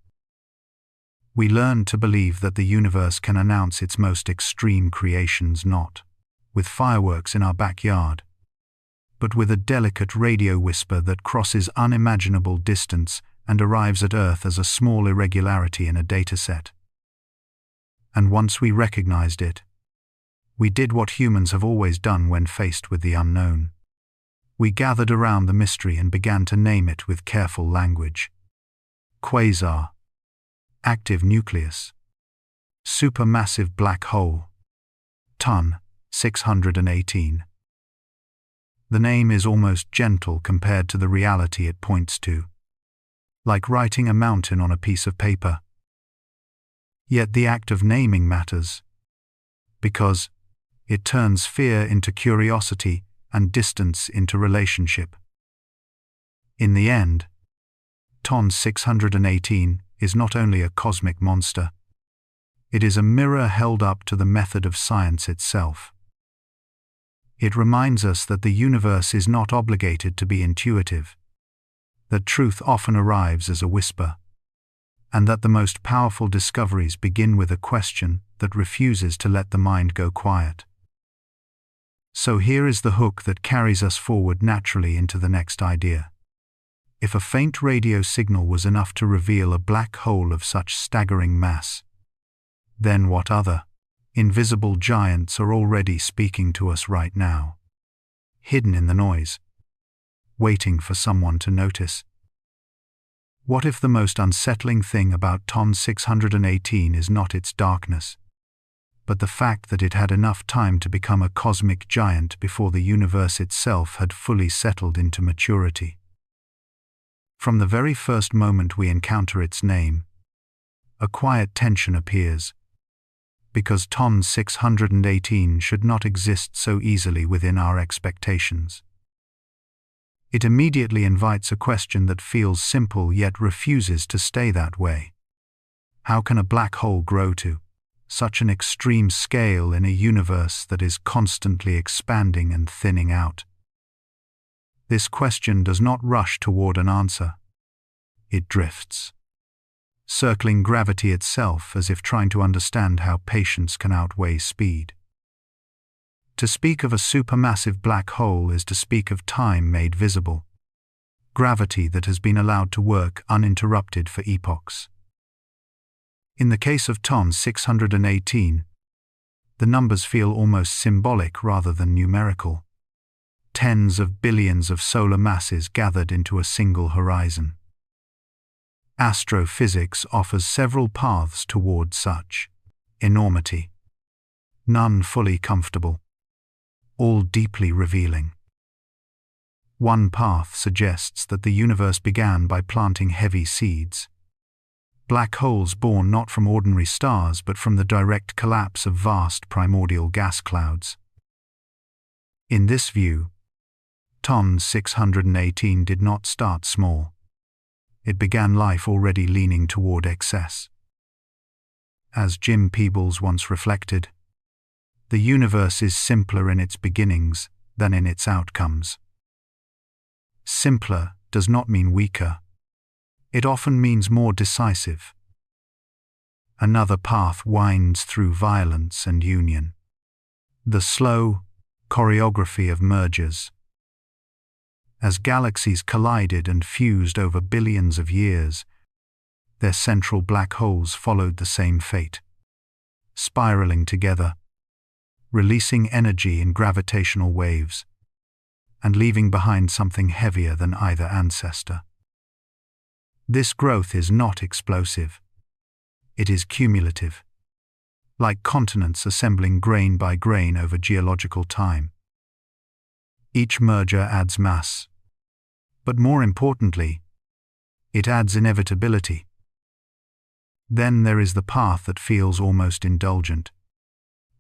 We learned to believe that the universe can announce its most extreme creations not with fireworks in our backyard, but with a delicate radio whisper that crosses unimaginable distance and arrives at Earth as a small irregularity in a dataset. And once we recognized it, we did what humans have always done when faced with the unknown. We gathered around the mystery and began to name it with careful language. Quasar, active nucleus, supermassive black hole, Ton 618. The name is almost gentle compared to the reality it points to, like writing a mountain on a piece of paper. Yet the act of naming matters, because it turns fear into curiosity and distance into relationship. In the end, Ton 618 is not only a cosmic monster, it is a mirror held up to the method of science itself. It reminds us that the universe is not obligated to be intuitive, that truth often arrives as a whisper, and that the most powerful discoveries begin with a question that refuses to let the mind go quiet. So here is the hook that carries us forward naturally into the next idea. If a faint radio signal was enough to reveal a black hole of such staggering mass, then what other invisible giants are already speaking to us right now, hidden in the noise, waiting for someone to notice? What if the most unsettling thing about Ton 618 is not its darkness, but the fact that it had enough time to become a cosmic giant before the universe itself had fully settled into maturity? From the very first moment we encounter its name, a quiet tension appears, because Ton 618 should not exist so easily within our expectations. It immediately invites a question that feels simple yet refuses to stay that way. How can a black hole grow to such an extreme scale in a universe that is constantly expanding and thinning out? This question does not rush toward an answer. It drifts, circling gravity itself as if trying to understand how patience can outweigh speed. To speak of a supermassive black hole is to speak of time made visible, gravity that has been allowed to work uninterrupted for epochs. In the case of Ton 618, the numbers feel almost symbolic rather than numerical. Tens of billions of solar masses gathered into a single horizon. Astrophysics offers several paths toward such enormity, none fully comfortable, all deeply revealing. One path suggests that the universe began by planting heavy seeds, black holes born not from ordinary stars but from the direct collapse of vast primordial gas clouds. In this view, Ton 618 did not start small. It began life already leaning toward excess. As Jim Peebles once reflected, the universe is simpler in its beginnings than in its outcomes. Simpler does not mean weaker. It often means more decisive. Another path winds through violence and union. The slow choreography of mergers. As galaxies collided and fused over billions of years, their central black holes followed the same fate, spiraling together, releasing energy in gravitational waves, and leaving behind something heavier than either ancestor. This growth is not explosive. It is cumulative, like continents assembling grain by grain over geological time. Each merger adds mass, but more importantly, it adds inevitability. Then there is the path that feels almost indulgent,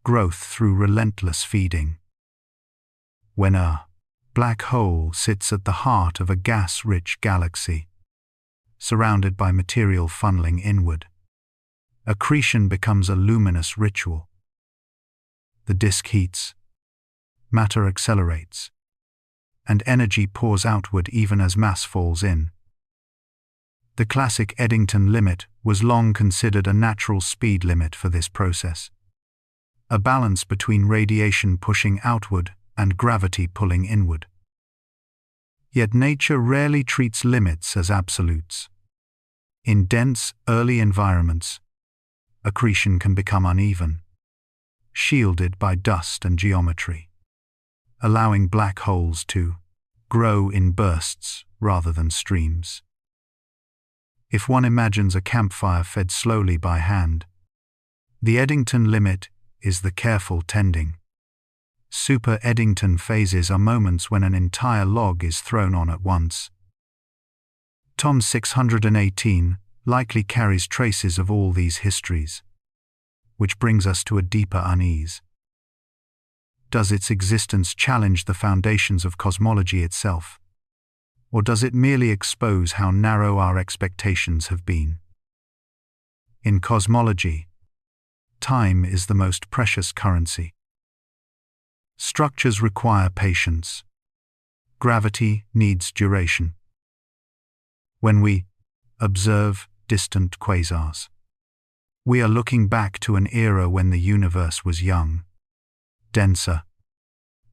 growth through relentless feeding. When a black hole sits at the heart of a gas-rich galaxy, surrounded by material funneling inward, accretion becomes a luminous ritual. The disk heats, matter accelerates, and energy pours outward even as mass falls in. The classic Eddington limit was long considered a natural speed limit for this process, a balance between radiation pushing outward and gravity pulling inward. Yet nature rarely treats limits as absolutes. In dense, early environments, accretion can become uneven, shielded by dust and geometry, allowing black holes to grow in bursts rather than streams. If one imagines a campfire fed slowly by hand, the Eddington limit is the careful tending. Super Eddington phases are moments when an entire log is thrown on at once. Tom 618 likely carries traces of all these histories, which brings us to a deeper unease. Does its existence challenge the foundations of cosmology itself? Or does it merely expose how narrow our expectations have been? In cosmology, time is the most precious currency. Structures require patience. Gravity needs duration. When we observe distant quasars, we are looking back to an era when the universe was young, denser,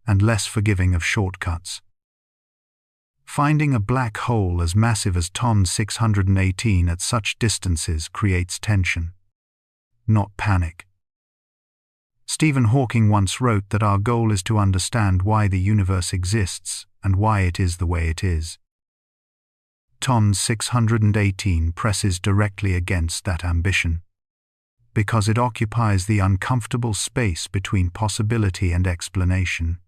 and less forgiving of shortcuts. Finding a black hole as massive as Ton 618 at such distances creates tension, not panic. Stephen Hawking once wrote that our goal is to understand why the universe exists and why it is the way it is. Ton 618 presses directly against that ambition, because it occupies the uncomfortable space between possibility and explanation.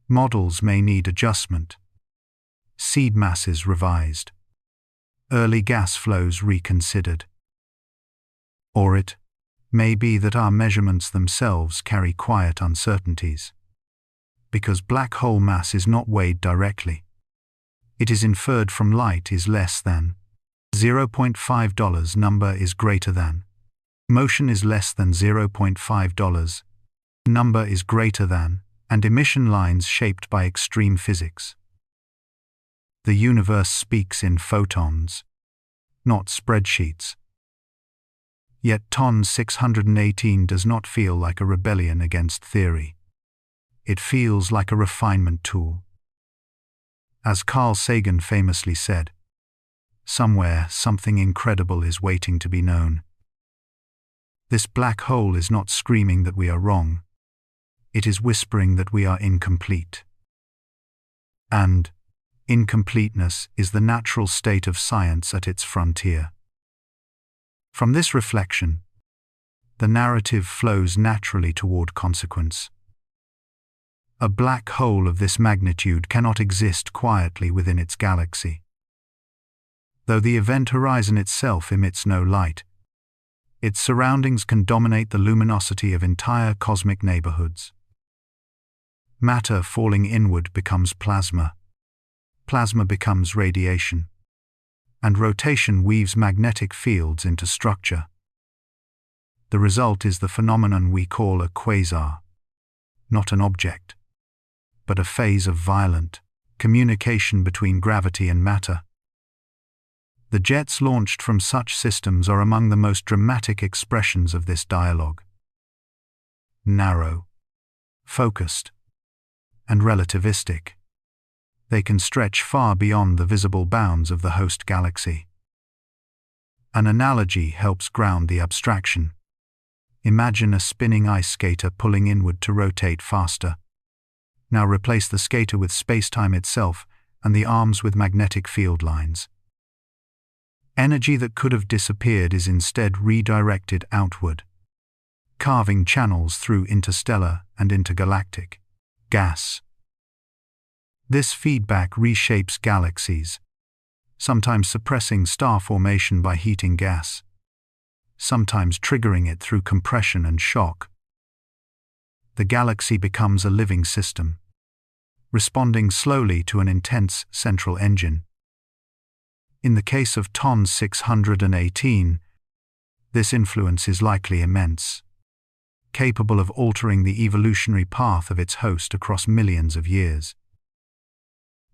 Models may need adjustment, seed masses revised, early gas flows reconsidered. Or it may be that our measurements themselves carry quiet uncertainties, because black hole mass is not weighed directly. It is inferred from light is less than $0.5 number is greater than. Motion is less than $0.5 number is greater than, and emission lines shaped by extreme physics. The universe speaks in photons, not spreadsheets. Yet Ton 618 does not feel like a rebellion against theory. It feels like a refinement tool. As Carl Sagan famously said, somewhere something incredible is waiting to be known. This black hole is not screaming that we are wrong. It is whispering that we are incomplete. And incompleteness is the natural state of science at its frontier. From this reflection, the narrative flows naturally toward consequence. A black hole of this magnitude cannot exist quietly within its galaxy. Though the event horizon itself emits no light, its surroundings can dominate the luminosity of entire cosmic neighborhoods. Matter falling inward becomes plasma. Plasma becomes radiation. And rotation weaves magnetic fields into structure. The result is the phenomenon we call a quasar, not an object, but a phase of violent communication between gravity and matter. The jets launched from such systems are among the most dramatic expressions of this dialogue. Narrow, focused, and relativistic, they can stretch far beyond the visible bounds of the host galaxy. An analogy helps ground the abstraction. Imagine a spinning ice skater pulling inward to rotate faster. Now replace the skater with space-time itself and the arms with magnetic field lines. Energy that could have disappeared is instead redirected outward, carving channels through interstellar and intergalactic gas. This feedback reshapes galaxies, sometimes suppressing star formation by heating gas, sometimes triggering it through compression and shock. The galaxy becomes a living system, responding slowly to an intense central engine. In the case of TON 618, this influence is likely immense, capable of altering the evolutionary path of its host across millions of years.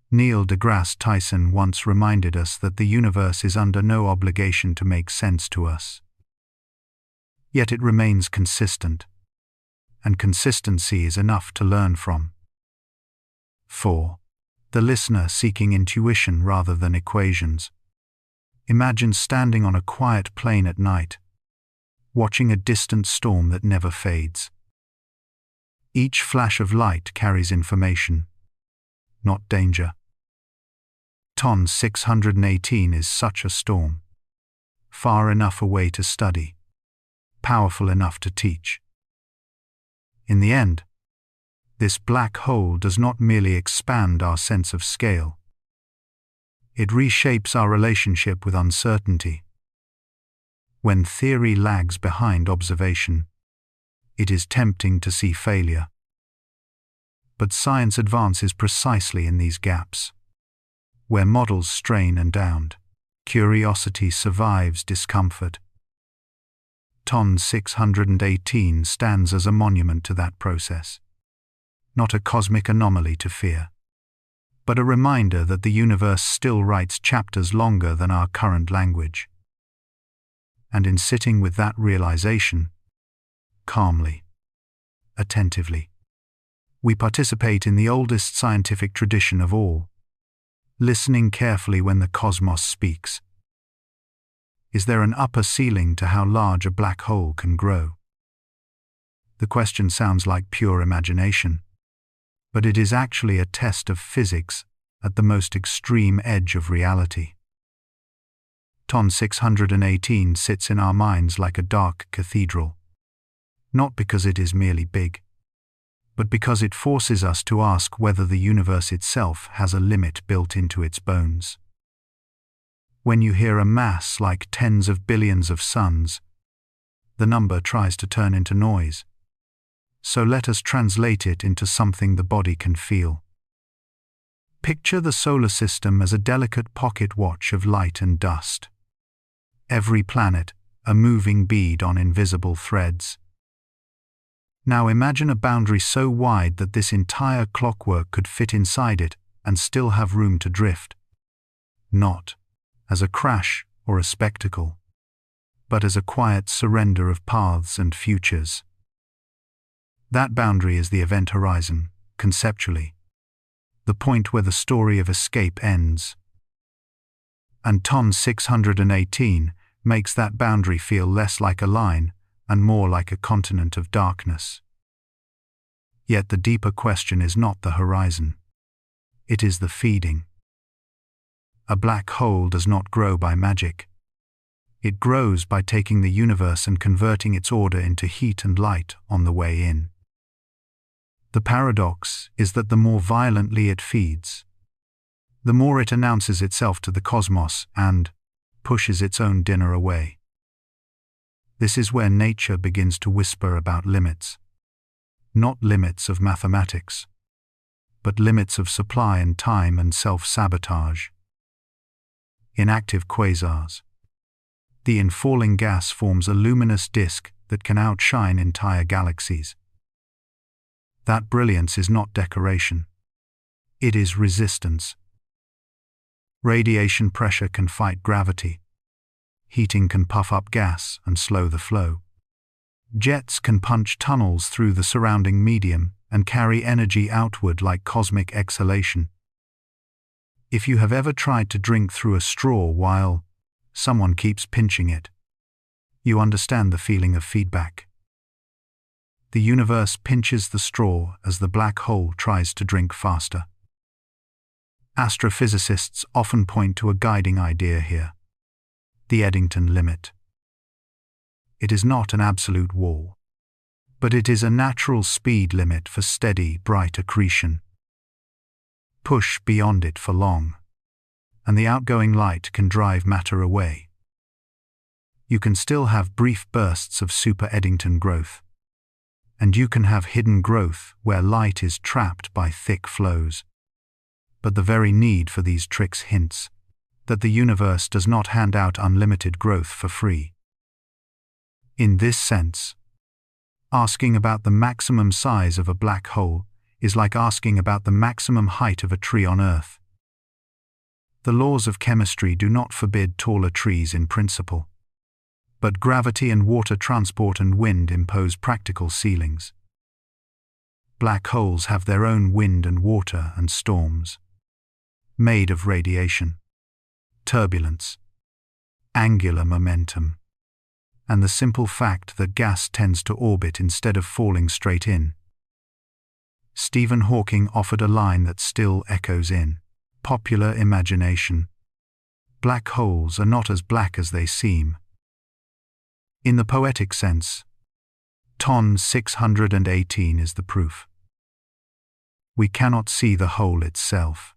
Neil deGrasse Tyson once reminded us that the universe is under no obligation to make sense to us. Yet it remains consistent, and consistency is enough to learn from. 4. The listener seeking intuition rather than equations. Imagine standing on a quiet plain at night, watching a distant storm that never fades. Each flash of light carries information, not danger. TON 618 is such a storm, far enough away to study, powerful enough to teach. In the end, this black hole does not merely expand our sense of scale. It reshapes our relationship with uncertainty. When theory lags behind observation, it is tempting to see failure. But science advances precisely in these gaps. Where models strain and downed, curiosity survives discomfort. TON 618 stands as a monument to that process. Not a cosmic anomaly to fear, but a reminder that the universe still writes chapters longer than our current language. And in sitting with that realization, calmly, attentively, we participate in the oldest scientific tradition of all, listening carefully when the cosmos speaks. Is there an upper ceiling to how large a black hole can grow? The question sounds like pure imagination, but it is actually a test of physics at the most extreme edge of reality. TON 618 sits in our minds like a dark cathedral, not because it is merely big, but because it forces us to ask whether the universe itself has a limit built into its bones. When you hear a mass like tens of billions of suns, the number tries to turn into noise. So let us translate it into something the body can feel. Picture the solar system as a delicate pocket watch of light and dust. Every planet, a moving bead on invisible threads. Now imagine a boundary so wide that this entire clockwork could fit inside it and still have room to drift. Not as a crash or a spectacle, but as a quiet surrender of paths and futures. That boundary is the event horizon, conceptually, the point where the story of escape ends. And TON 618 makes that boundary feel less like a line and more like a continent of darkness. Yet the deeper question is not the horizon. It is the feeding. A black hole does not grow by magic. It grows by taking the universe and converting its order into heat and light on the way in. The paradox is that the more violently it feeds, the more it announces itself to the cosmos and pushes its own dinner away. This is where nature begins to whisper about limits. Not limits of mathematics, but limits of supply and time and self-sabotage. In active quasars, the infalling gas forms a luminous disk that can outshine entire galaxies. That brilliance is not decoration. It is resistance. Radiation pressure can fight gravity. Heating can puff up gas and slow the flow. Jets can punch tunnels through the surrounding medium and carry energy outward like cosmic exhalation. If you have ever tried to drink through a straw while someone keeps pinching it, you understand the feeling of feedback. The universe pinches the straw as the black hole tries to drink faster. Astrophysicists often point to a guiding idea here: the Eddington limit. It is not an absolute wall, but it is a natural speed limit for steady, bright accretion. Push beyond it for long, and the outgoing light can drive matter away. You can still have brief bursts of super Eddington growth, and you can have hidden growth where light is trapped by thick flows. But the very need for these tricks hints that the universe does not hand out unlimited growth for free. In this sense, asking about the maximum size of a black hole is like asking about the maximum height of a tree on Earth. The laws of chemistry do not forbid taller trees in principle, but gravity and water transport and wind impose practical ceilings. Black holes have their own wind and water and storms, made of radiation, turbulence, angular momentum, and the simple fact that gas tends to orbit instead of falling straight in. Stephen Hawking offered a line that still echoes in popular imagination: black holes are not as black as they seem. In the poetic sense, Ton 618 is the proof. We cannot see the hole itself,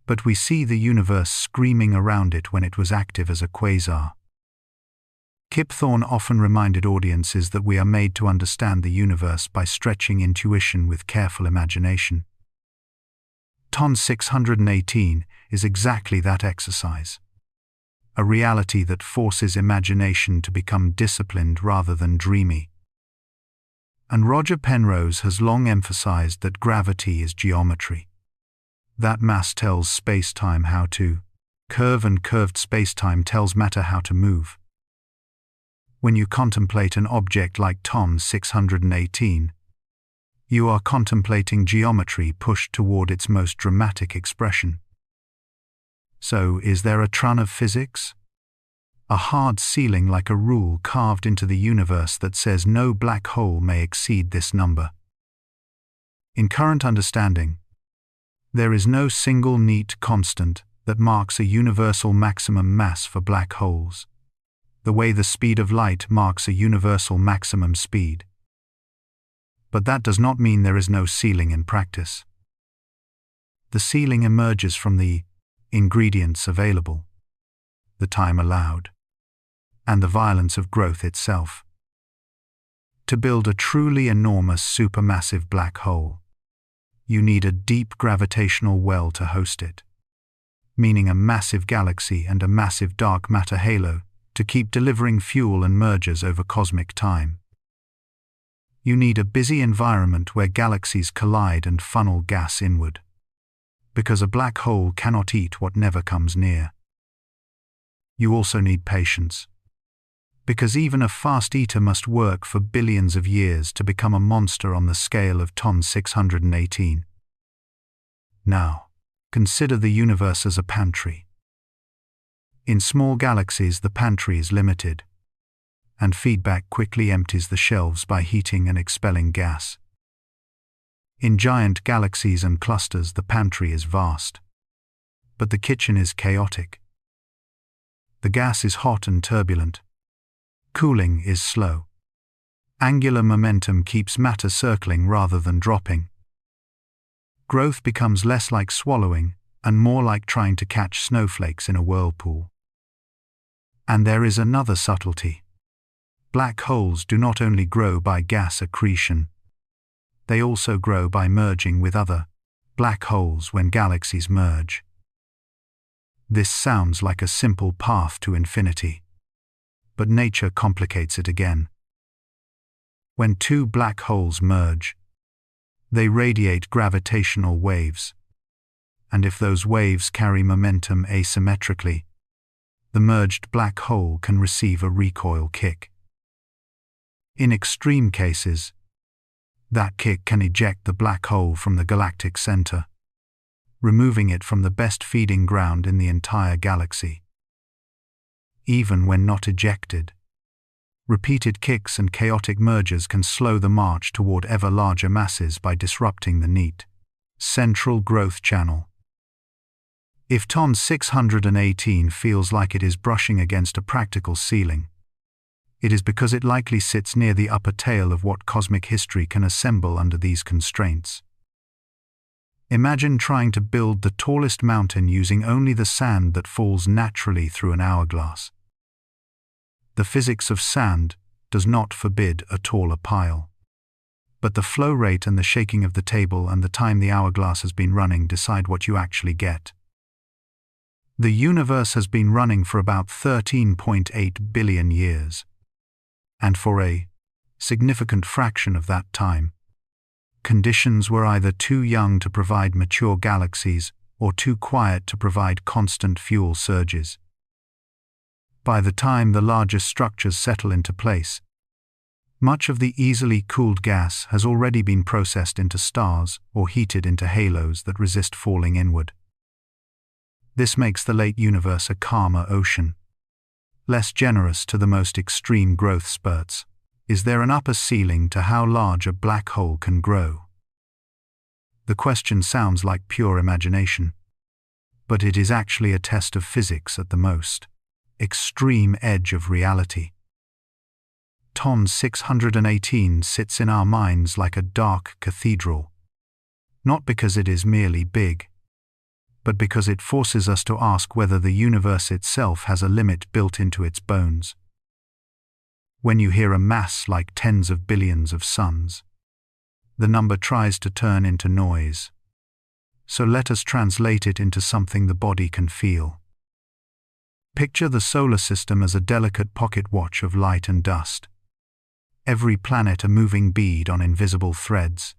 but we see the universe screaming around it when it was active as a quasar. Kip Thorne often reminded audiences that we are made to understand the universe by stretching intuition with careful imagination. Ton 618 is exactly that exercise, a reality that forces imagination to become disciplined rather than dreamy. And Roger Penrose has long emphasized that gravity is geometry. That mass tells space-time how to curve, and curved space-time tells matter how to move. When you contemplate an object like Ton 618, you are contemplating geometry pushed toward its most dramatic expression. So, is there a ton of physics? A hard ceiling like a rule carved into the universe that says no black hole may exceed this number. In current understanding, there is no single neat constant that marks a universal maximum mass for black holes, the way the speed of light marks a universal maximum speed. But that does not mean there is no ceiling in practice. The ceiling emerges from the ingredients available, the time allowed, and the violence of growth itself. To build a truly enormous supermassive black hole, you need a deep gravitational well to host it, meaning a massive galaxy and a massive dark matter halo to keep delivering fuel and mergers over cosmic time. You need a busy environment where galaxies collide and funnel gas inward, because a black hole cannot eat what never comes near. You also need patience, because even a fast eater must work for billions of years to become a monster on the scale of Ton 618. Now, consider the universe as a pantry. In small galaxies, the pantry is limited, and feedback quickly empties the shelves by heating and expelling gas. In giant galaxies and clusters, the pantry is vast, but the kitchen is chaotic. The gas is hot and turbulent. Cooling is slow. Angular momentum keeps matter circling rather than dropping. Growth becomes less like swallowing and more like trying to catch snowflakes in a whirlpool. And there is another subtlety. Black holes do not only grow by gas accretion, they also grow by merging with other black holes when galaxies merge. This sounds like a simple path to infinity, but nature complicates it again. When two black holes merge, they radiate gravitational waves, and if those waves carry momentum asymmetrically, the merged black hole can receive a recoil kick. In extreme cases, that kick can eject the black hole from the galactic center, removing it from the best feeding ground in the entire galaxy. Even when not ejected, repeated kicks and chaotic mergers can slow the march toward ever larger masses by disrupting the neat, central growth channel. If TON 618 feels like it is brushing against a practical ceiling, it is because it likely sits near the upper tail of what cosmic history can assemble under these constraints. Imagine trying to build the tallest mountain using only the sand that falls naturally through an hourglass. The physics of sand does not forbid a taller pile. But the flow rate and the shaking of the table and the time the hourglass has been running decide what you actually get. The universe has been running for about 13.8 billion years. And for a significant fraction of that time, conditions were either too young to provide mature galaxies or too quiet to provide constant fuel surges. By the time the largest structures settle into place, much of the easily cooled gas has already been processed into stars or heated into halos that resist falling inward. This makes the late universe a calmer ocean, less generous to the most extreme growth spurts. Is there an upper ceiling to how large a black hole can grow? The question sounds like pure imagination, but it is actually a test of physics at the most extreme edge of reality. TON 618 sits in our minds like a dark cathedral, not because it is merely big, but because it forces us to ask whether the universe itself has a limit built into its bones. When you hear a mass like tens of billions of suns, the number tries to turn into noise. So let us translate it into something the body can feel. Picture the solar system as a delicate pocket watch of light and dust, every planet a moving bead on invisible threads.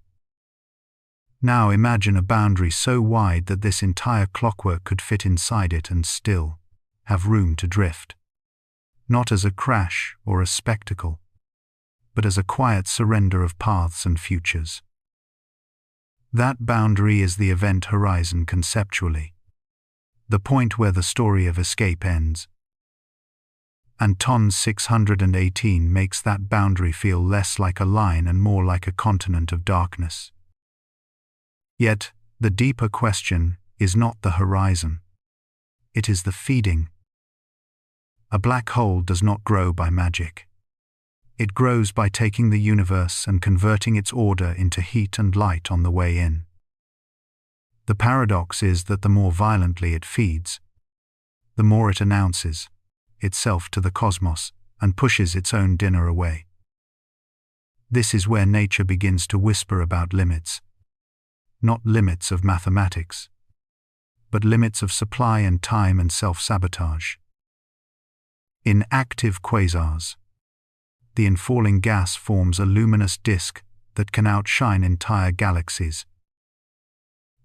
Now imagine a boundary so wide that this entire clockwork could fit inside it and still have room to drift. Not as a crash or a spectacle, but as a quiet surrender of paths and futures. That boundary is the event horizon conceptually, the point where the story of escape ends. And TON 618 makes that boundary feel less like a line and more like a continent of darkness. Yet, the deeper question is not the horizon. It is the feeding. A black hole does not grow by magic. It grows by taking the universe and converting its order into heat and light on the way in. The paradox is that the more violently it feeds, the more it announces itself to the cosmos and pushes its own dinner away. This is where nature begins to whisper about limits. Not limits of mathematics, but limits of supply and time and self-sabotage. In active quasars, the infalling gas forms a luminous disk that can outshine entire galaxies.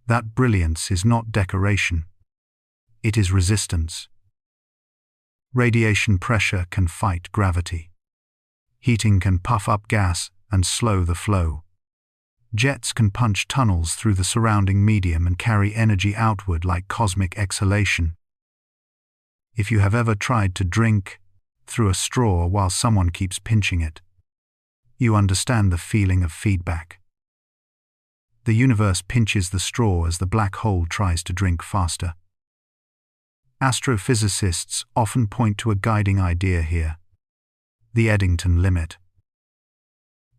That brilliance is not decoration, it is resistance. Radiation pressure can fight gravity. Heating can puff up gas and slow the flow. Jets can punch tunnels through the surrounding medium and carry energy outward like cosmic exhalation. If you have ever tried to drink through a straw while someone keeps pinching it, you understand the feeling of feedback. The universe pinches the straw as the black hole tries to drink faster. Astrophysicists often point to a guiding idea here: the Eddington limit.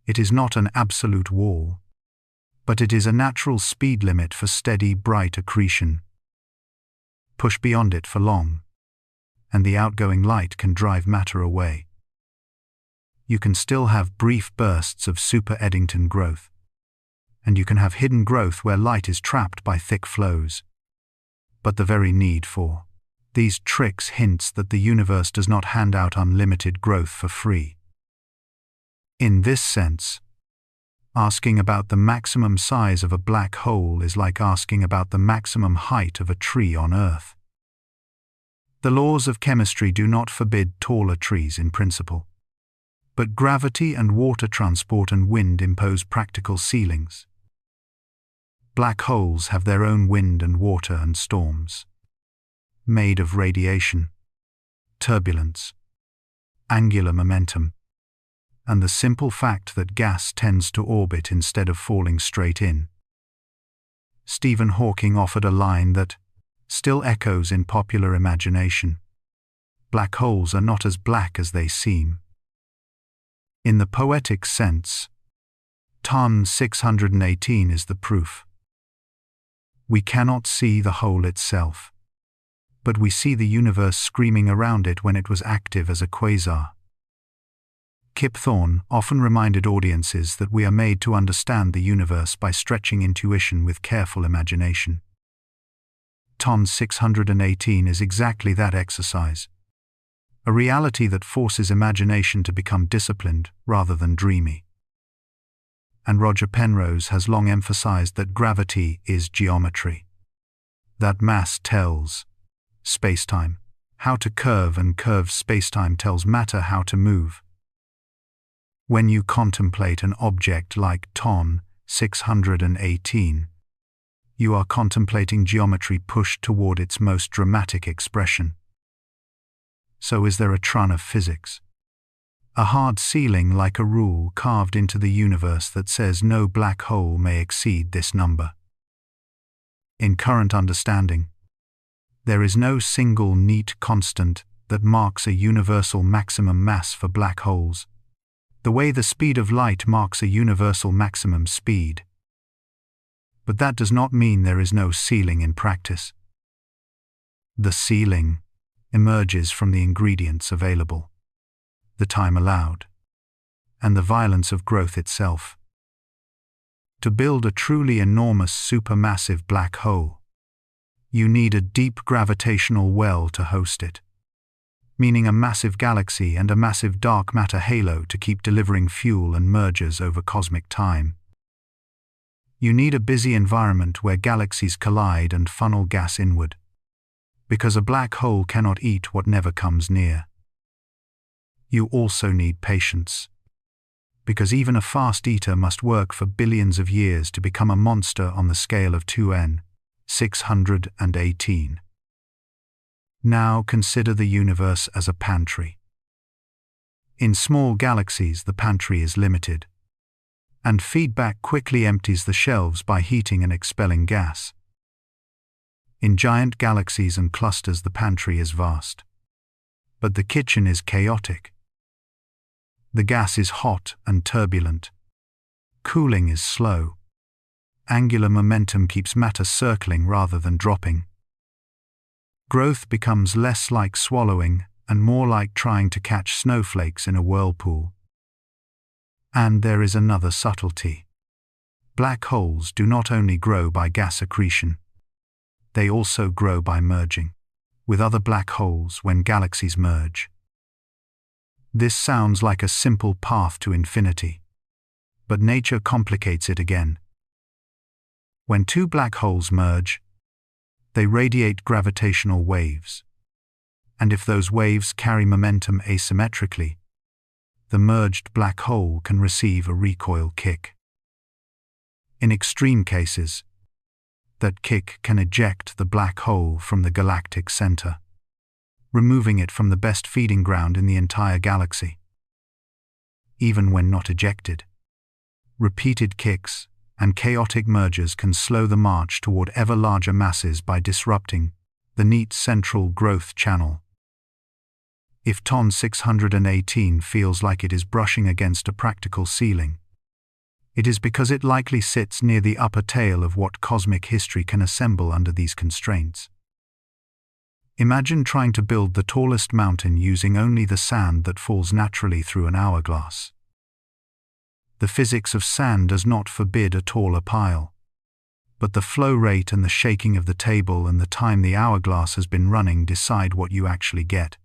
It is not an absolute wall, but it is a natural speed limit for steady, bright accretion. Push beyond it for long, and the outgoing light can drive matter away. You can still have brief bursts of super Eddington growth, and you can have hidden growth where light is trapped by thick flows. But the very need for these tricks hints that the universe does not hand out unlimited growth for free. In this sense, Asking about the maximum size of a black hole is like asking about the maximum height of a tree on Earth. The laws of chemistry do not forbid taller trees in principle, but gravity and water transport and wind impose practical ceilings. Black holes have their own wind and water and storms, made of radiation, turbulence, angular momentum, and the simple fact that gas tends to orbit instead of falling straight in. Stephen Hawking offered a line that still echoes in popular imagination: black holes are not as black as they seem. In the poetic sense, Ton 618 is the proof. We cannot see the hole itself, but we see the universe screaming around it when it was active as a quasar. Kip Thorne often reminded audiences that we are made to understand the universe by stretching intuition with careful imagination. Ton 618 is exactly that exercise, a reality that forces imagination to become disciplined rather than dreamy. And Roger Penrose has long emphasized that gravity is geometry, that mass tells spacetime how to curve, and curved spacetime tells matter how to move. When you contemplate an object like Ton 618, you are contemplating geometry pushed toward its most dramatic expression. So is there a ton of physics, a hard ceiling like a rule carved into the universe that says no black hole may exceed this number. In current understanding, there is no single neat constant that marks a universal maximum mass for black holes, the way the speed of light marks a universal maximum speed. But that does not mean there is no ceiling in practice. The ceiling emerges from the ingredients available, the time allowed, and the violence of growth itself. To build a truly enormous supermassive black hole, you need a deep gravitational well to host it, meaning a massive galaxy and a massive dark matter halo to keep delivering fuel and mergers over cosmic time. You need a busy environment where galaxies collide and funnel gas inward, because a black hole cannot eat what never comes near. You also need patience, because even a fast eater must work for billions of years to become a monster on the scale of 2n 618. Now consider the universe as a pantry. In small galaxies, the pantry is limited, and feedback quickly empties the shelves by heating and expelling gas. In giant galaxies and clusters, the pantry is vast, but the kitchen is chaotic. The gas is hot and turbulent. Cooling is slow. Angular momentum keeps matter circling rather than dropping. Growth becomes less like swallowing and more like trying to catch snowflakes in a whirlpool. And there is another subtlety. Black holes do not only grow by gas accretion, they also grow by merging with other black holes when galaxies merge. This sounds like a simple path to infinity, but nature complicates it again. When two black holes merge, they radiate gravitational waves, and if those waves carry momentum asymmetrically, the merged black hole can receive a recoil kick. In extreme cases, that kick can eject the black hole from the galactic center, removing it from the best feeding ground in the entire galaxy. Even when not ejected, repeated kicks and chaotic mergers can slow the march toward ever larger masses by disrupting the neat central growth channel. If Ton 618 feels like it is brushing against a practical ceiling, it is because it likely sits near the upper tail of what cosmic history can assemble under these constraints. Imagine trying to build the tallest mountain using only the sand that falls naturally through an hourglass. The physics of sand does not forbid a taller pile, but the flow rate and the shaking of the table and the time the hourglass has been running decide what you actually get.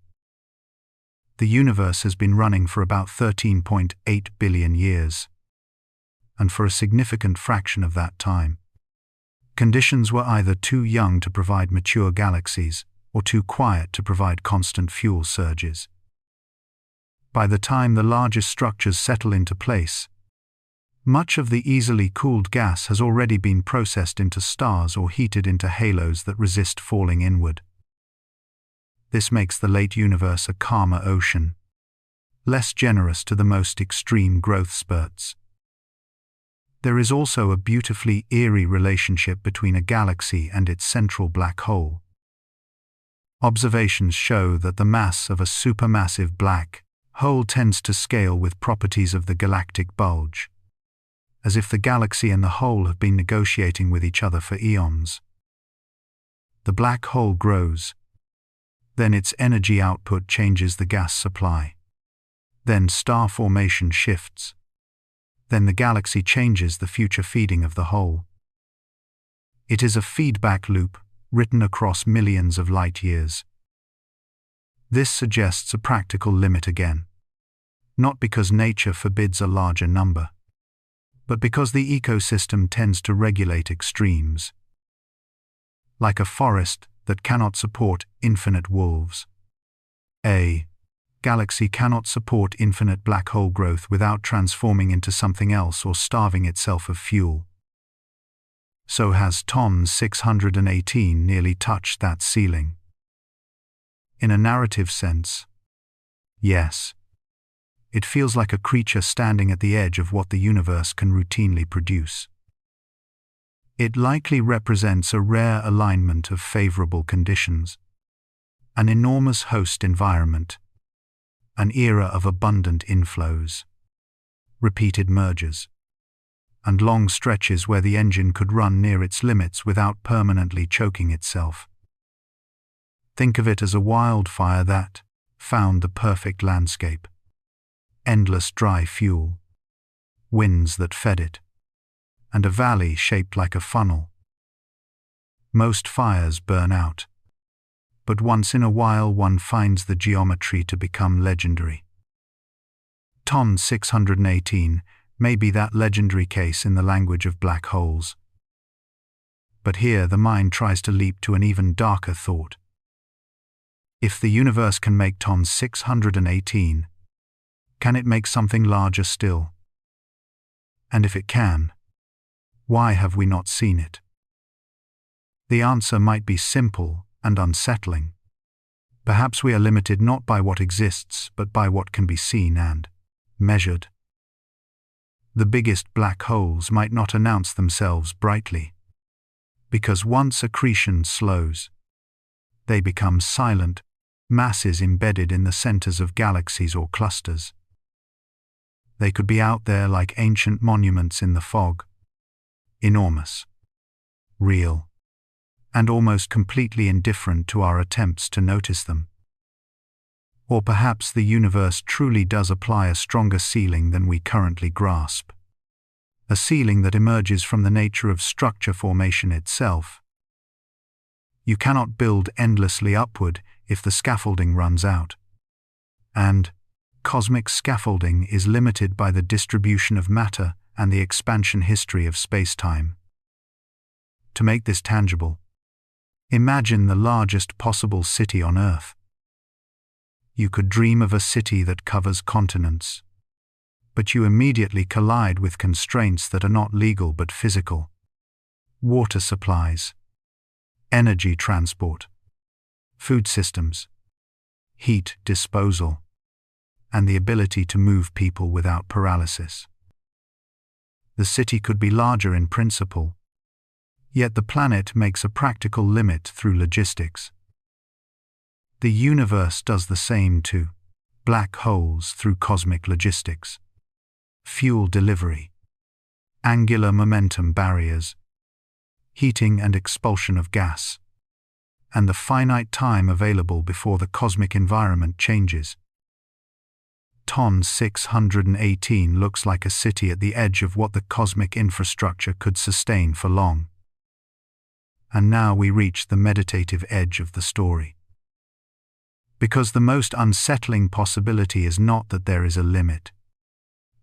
The universe has been running for about 13.8 billion years. and for a significant fraction of that time. Conditions were either too young to provide mature galaxies, or too quiet to provide constant fuel surges. By the time the largest structures settle into place, much of the easily cooled gas has already been processed into stars or heated into halos that resist falling inward. This makes the late universe a calmer ocean, less generous to the most extreme growth spurts. There is also a beautifully eerie relationship between a galaxy and its central black hole. Observations show that the mass of a supermassive black hole tends to scale with properties of the galactic bulge, as if the galaxy and the hole have been negotiating with each other for eons. The black hole grows, then its energy output changes the gas supply. Then star formation shifts. Then the galaxy changes the future feeding of the hole. It is a feedback loop written across millions of light years. This suggests a practical limit again, not because nature forbids a larger number, but because the ecosystem tends to regulate extremes. Like a forest that cannot support infinite wolves, a galaxy cannot support infinite black hole growth without transforming into something else or starving itself of fuel. So has TON 618 nearly touched that ceiling? In a narrative sense, yes. It feels like a creature standing at the edge of what the universe can routinely produce. It likely represents a rare alignment of favorable conditions, an enormous host environment, an era of abundant inflows, repeated mergers, and long stretches where the engine could run near its limits without permanently choking itself. Think of it as a wildfire that found the perfect landscape. Endless dry fuel, winds that fed it, and a valley shaped like a funnel. Most fires burn out, but once in a while one finds the geometry to become legendary. TON 618 may be that legendary case in the language of black holes. But here the mind tries to leap to an even darker thought. If the universe can make TON 618, can it make something larger still? And if it can, why have we not seen it? The answer might be simple and unsettling. Perhaps we are limited not by what exists, but by what can be seen and measured. The biggest black holes might not announce themselves brightly, because once accretion slows, they become silent masses embedded in the centers of galaxies or clusters. They could be out there like ancient monuments in the fog, enormous, real, and almost completely indifferent to our attempts to notice them. Or perhaps the universe truly does apply a stronger ceiling than we currently grasp. A ceiling that emerges from the nature of structure formation itself. You cannot build endlessly upward if the scaffolding runs out. And cosmic scaffolding is limited by the distribution of matter and the expansion history of space-time. To make this tangible, imagine the largest possible city on Earth. You could dream of a city that covers continents, but you immediately collide with constraints that are not legal but physical. Water supplies, energy transport, food systems, heat disposal, and the ability to move people without paralysis. The city could be larger in principle, yet the planet makes a practical limit through logistics. The universe does the same to black holes through cosmic logistics, fuel delivery, angular momentum barriers, heating and expulsion of gas, and the finite time available before the cosmic environment changes. TON 618 looks like a city at the edge of what the cosmic infrastructure could sustain for long. And now we reach the meditative edge of the story. Because the most unsettling possibility is not that there is a limit,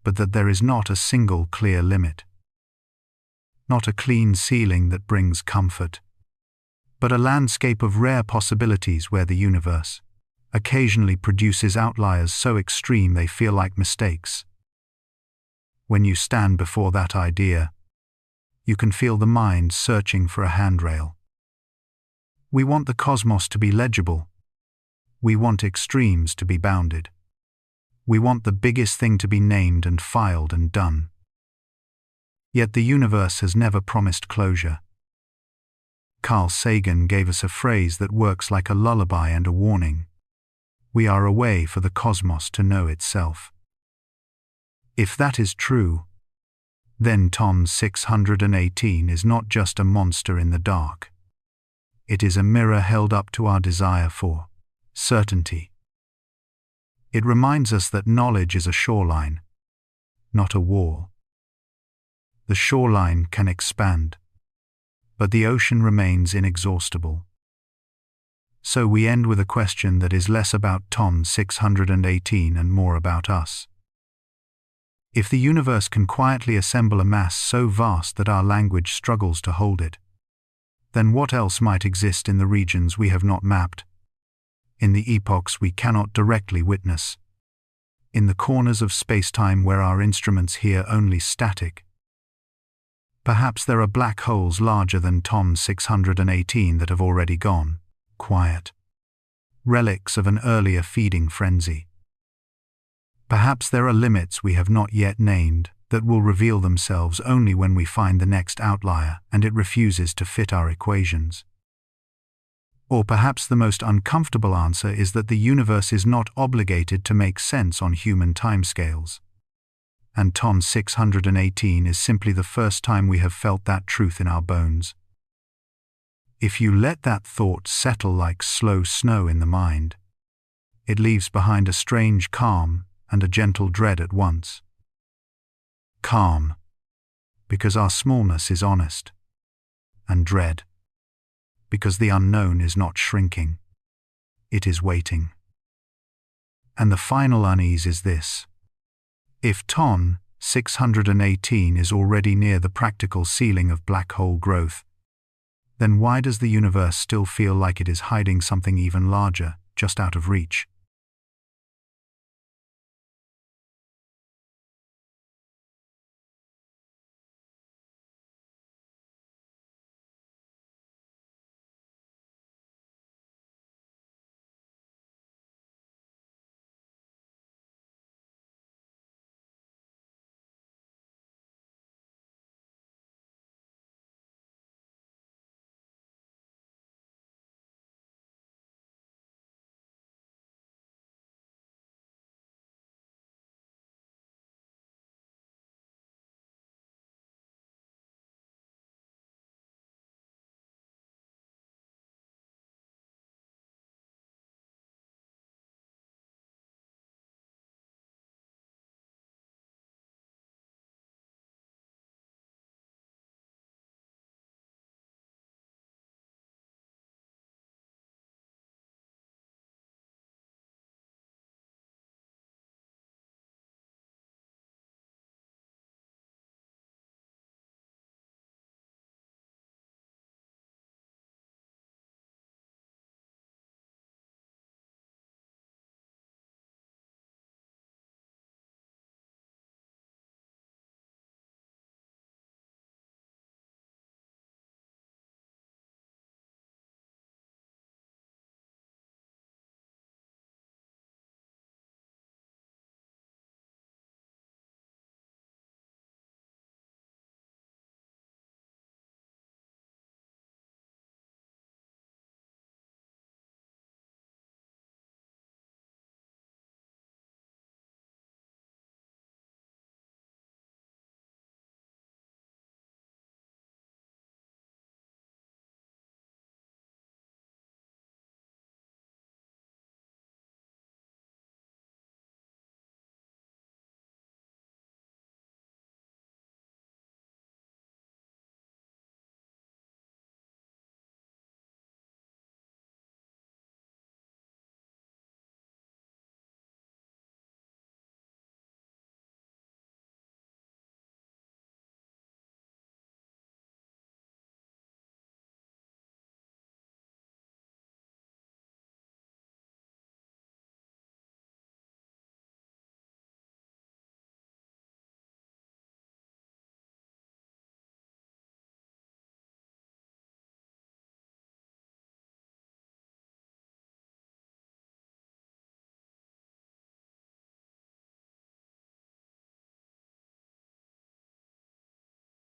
but that there is not a single clear limit. Not a clean ceiling that brings comfort, but a landscape of rare possibilities where the universe occasionally produces outliers so extreme they feel like mistakes. When you stand before that idea, you can feel the mind searching for a handrail. We want the cosmos to be legible. We want extremes to be bounded. We want the biggest thing to be named and filed and done. Yet the universe has never promised closure. Carl Sagan gave us a phrase that works like a lullaby and a warning. We are a way for the cosmos to know itself. If that is true, then Ton 618 is not just a monster in the dark. It is a mirror held up to our desire for certainty. It reminds us that knowledge is a shoreline, not a wall. The shoreline can expand, but the ocean remains inexhaustible. So we end with a question that is less about Ton 618 and more about us. If the universe can quietly assemble a mass so vast that our language struggles to hold it, then what else might exist in the regions we have not mapped, in the epochs we cannot directly witness, in the corners of space-time where our instruments hear only static? Perhaps there are black holes larger than Ton 618 that have already gone quiet, relics of an earlier feeding frenzy. Perhaps there are limits we have not yet named that will reveal themselves only when we find the next outlier and it refuses to fit our equations. Or perhaps the most uncomfortable answer is that the universe is not obligated to make sense on human timescales. And Ton 618 is simply the first time we have felt that truth in our bones. If you let that thought settle like slow snow in the mind, it leaves behind a strange calm and a gentle dread at once. Calm, because our smallness is honest, and dread, because the unknown is not shrinking, it is waiting. And the final unease is this. If Ton 618 is already near the practical ceiling of black hole growth, then why does the universe still feel like it is hiding something even larger, just out of reach?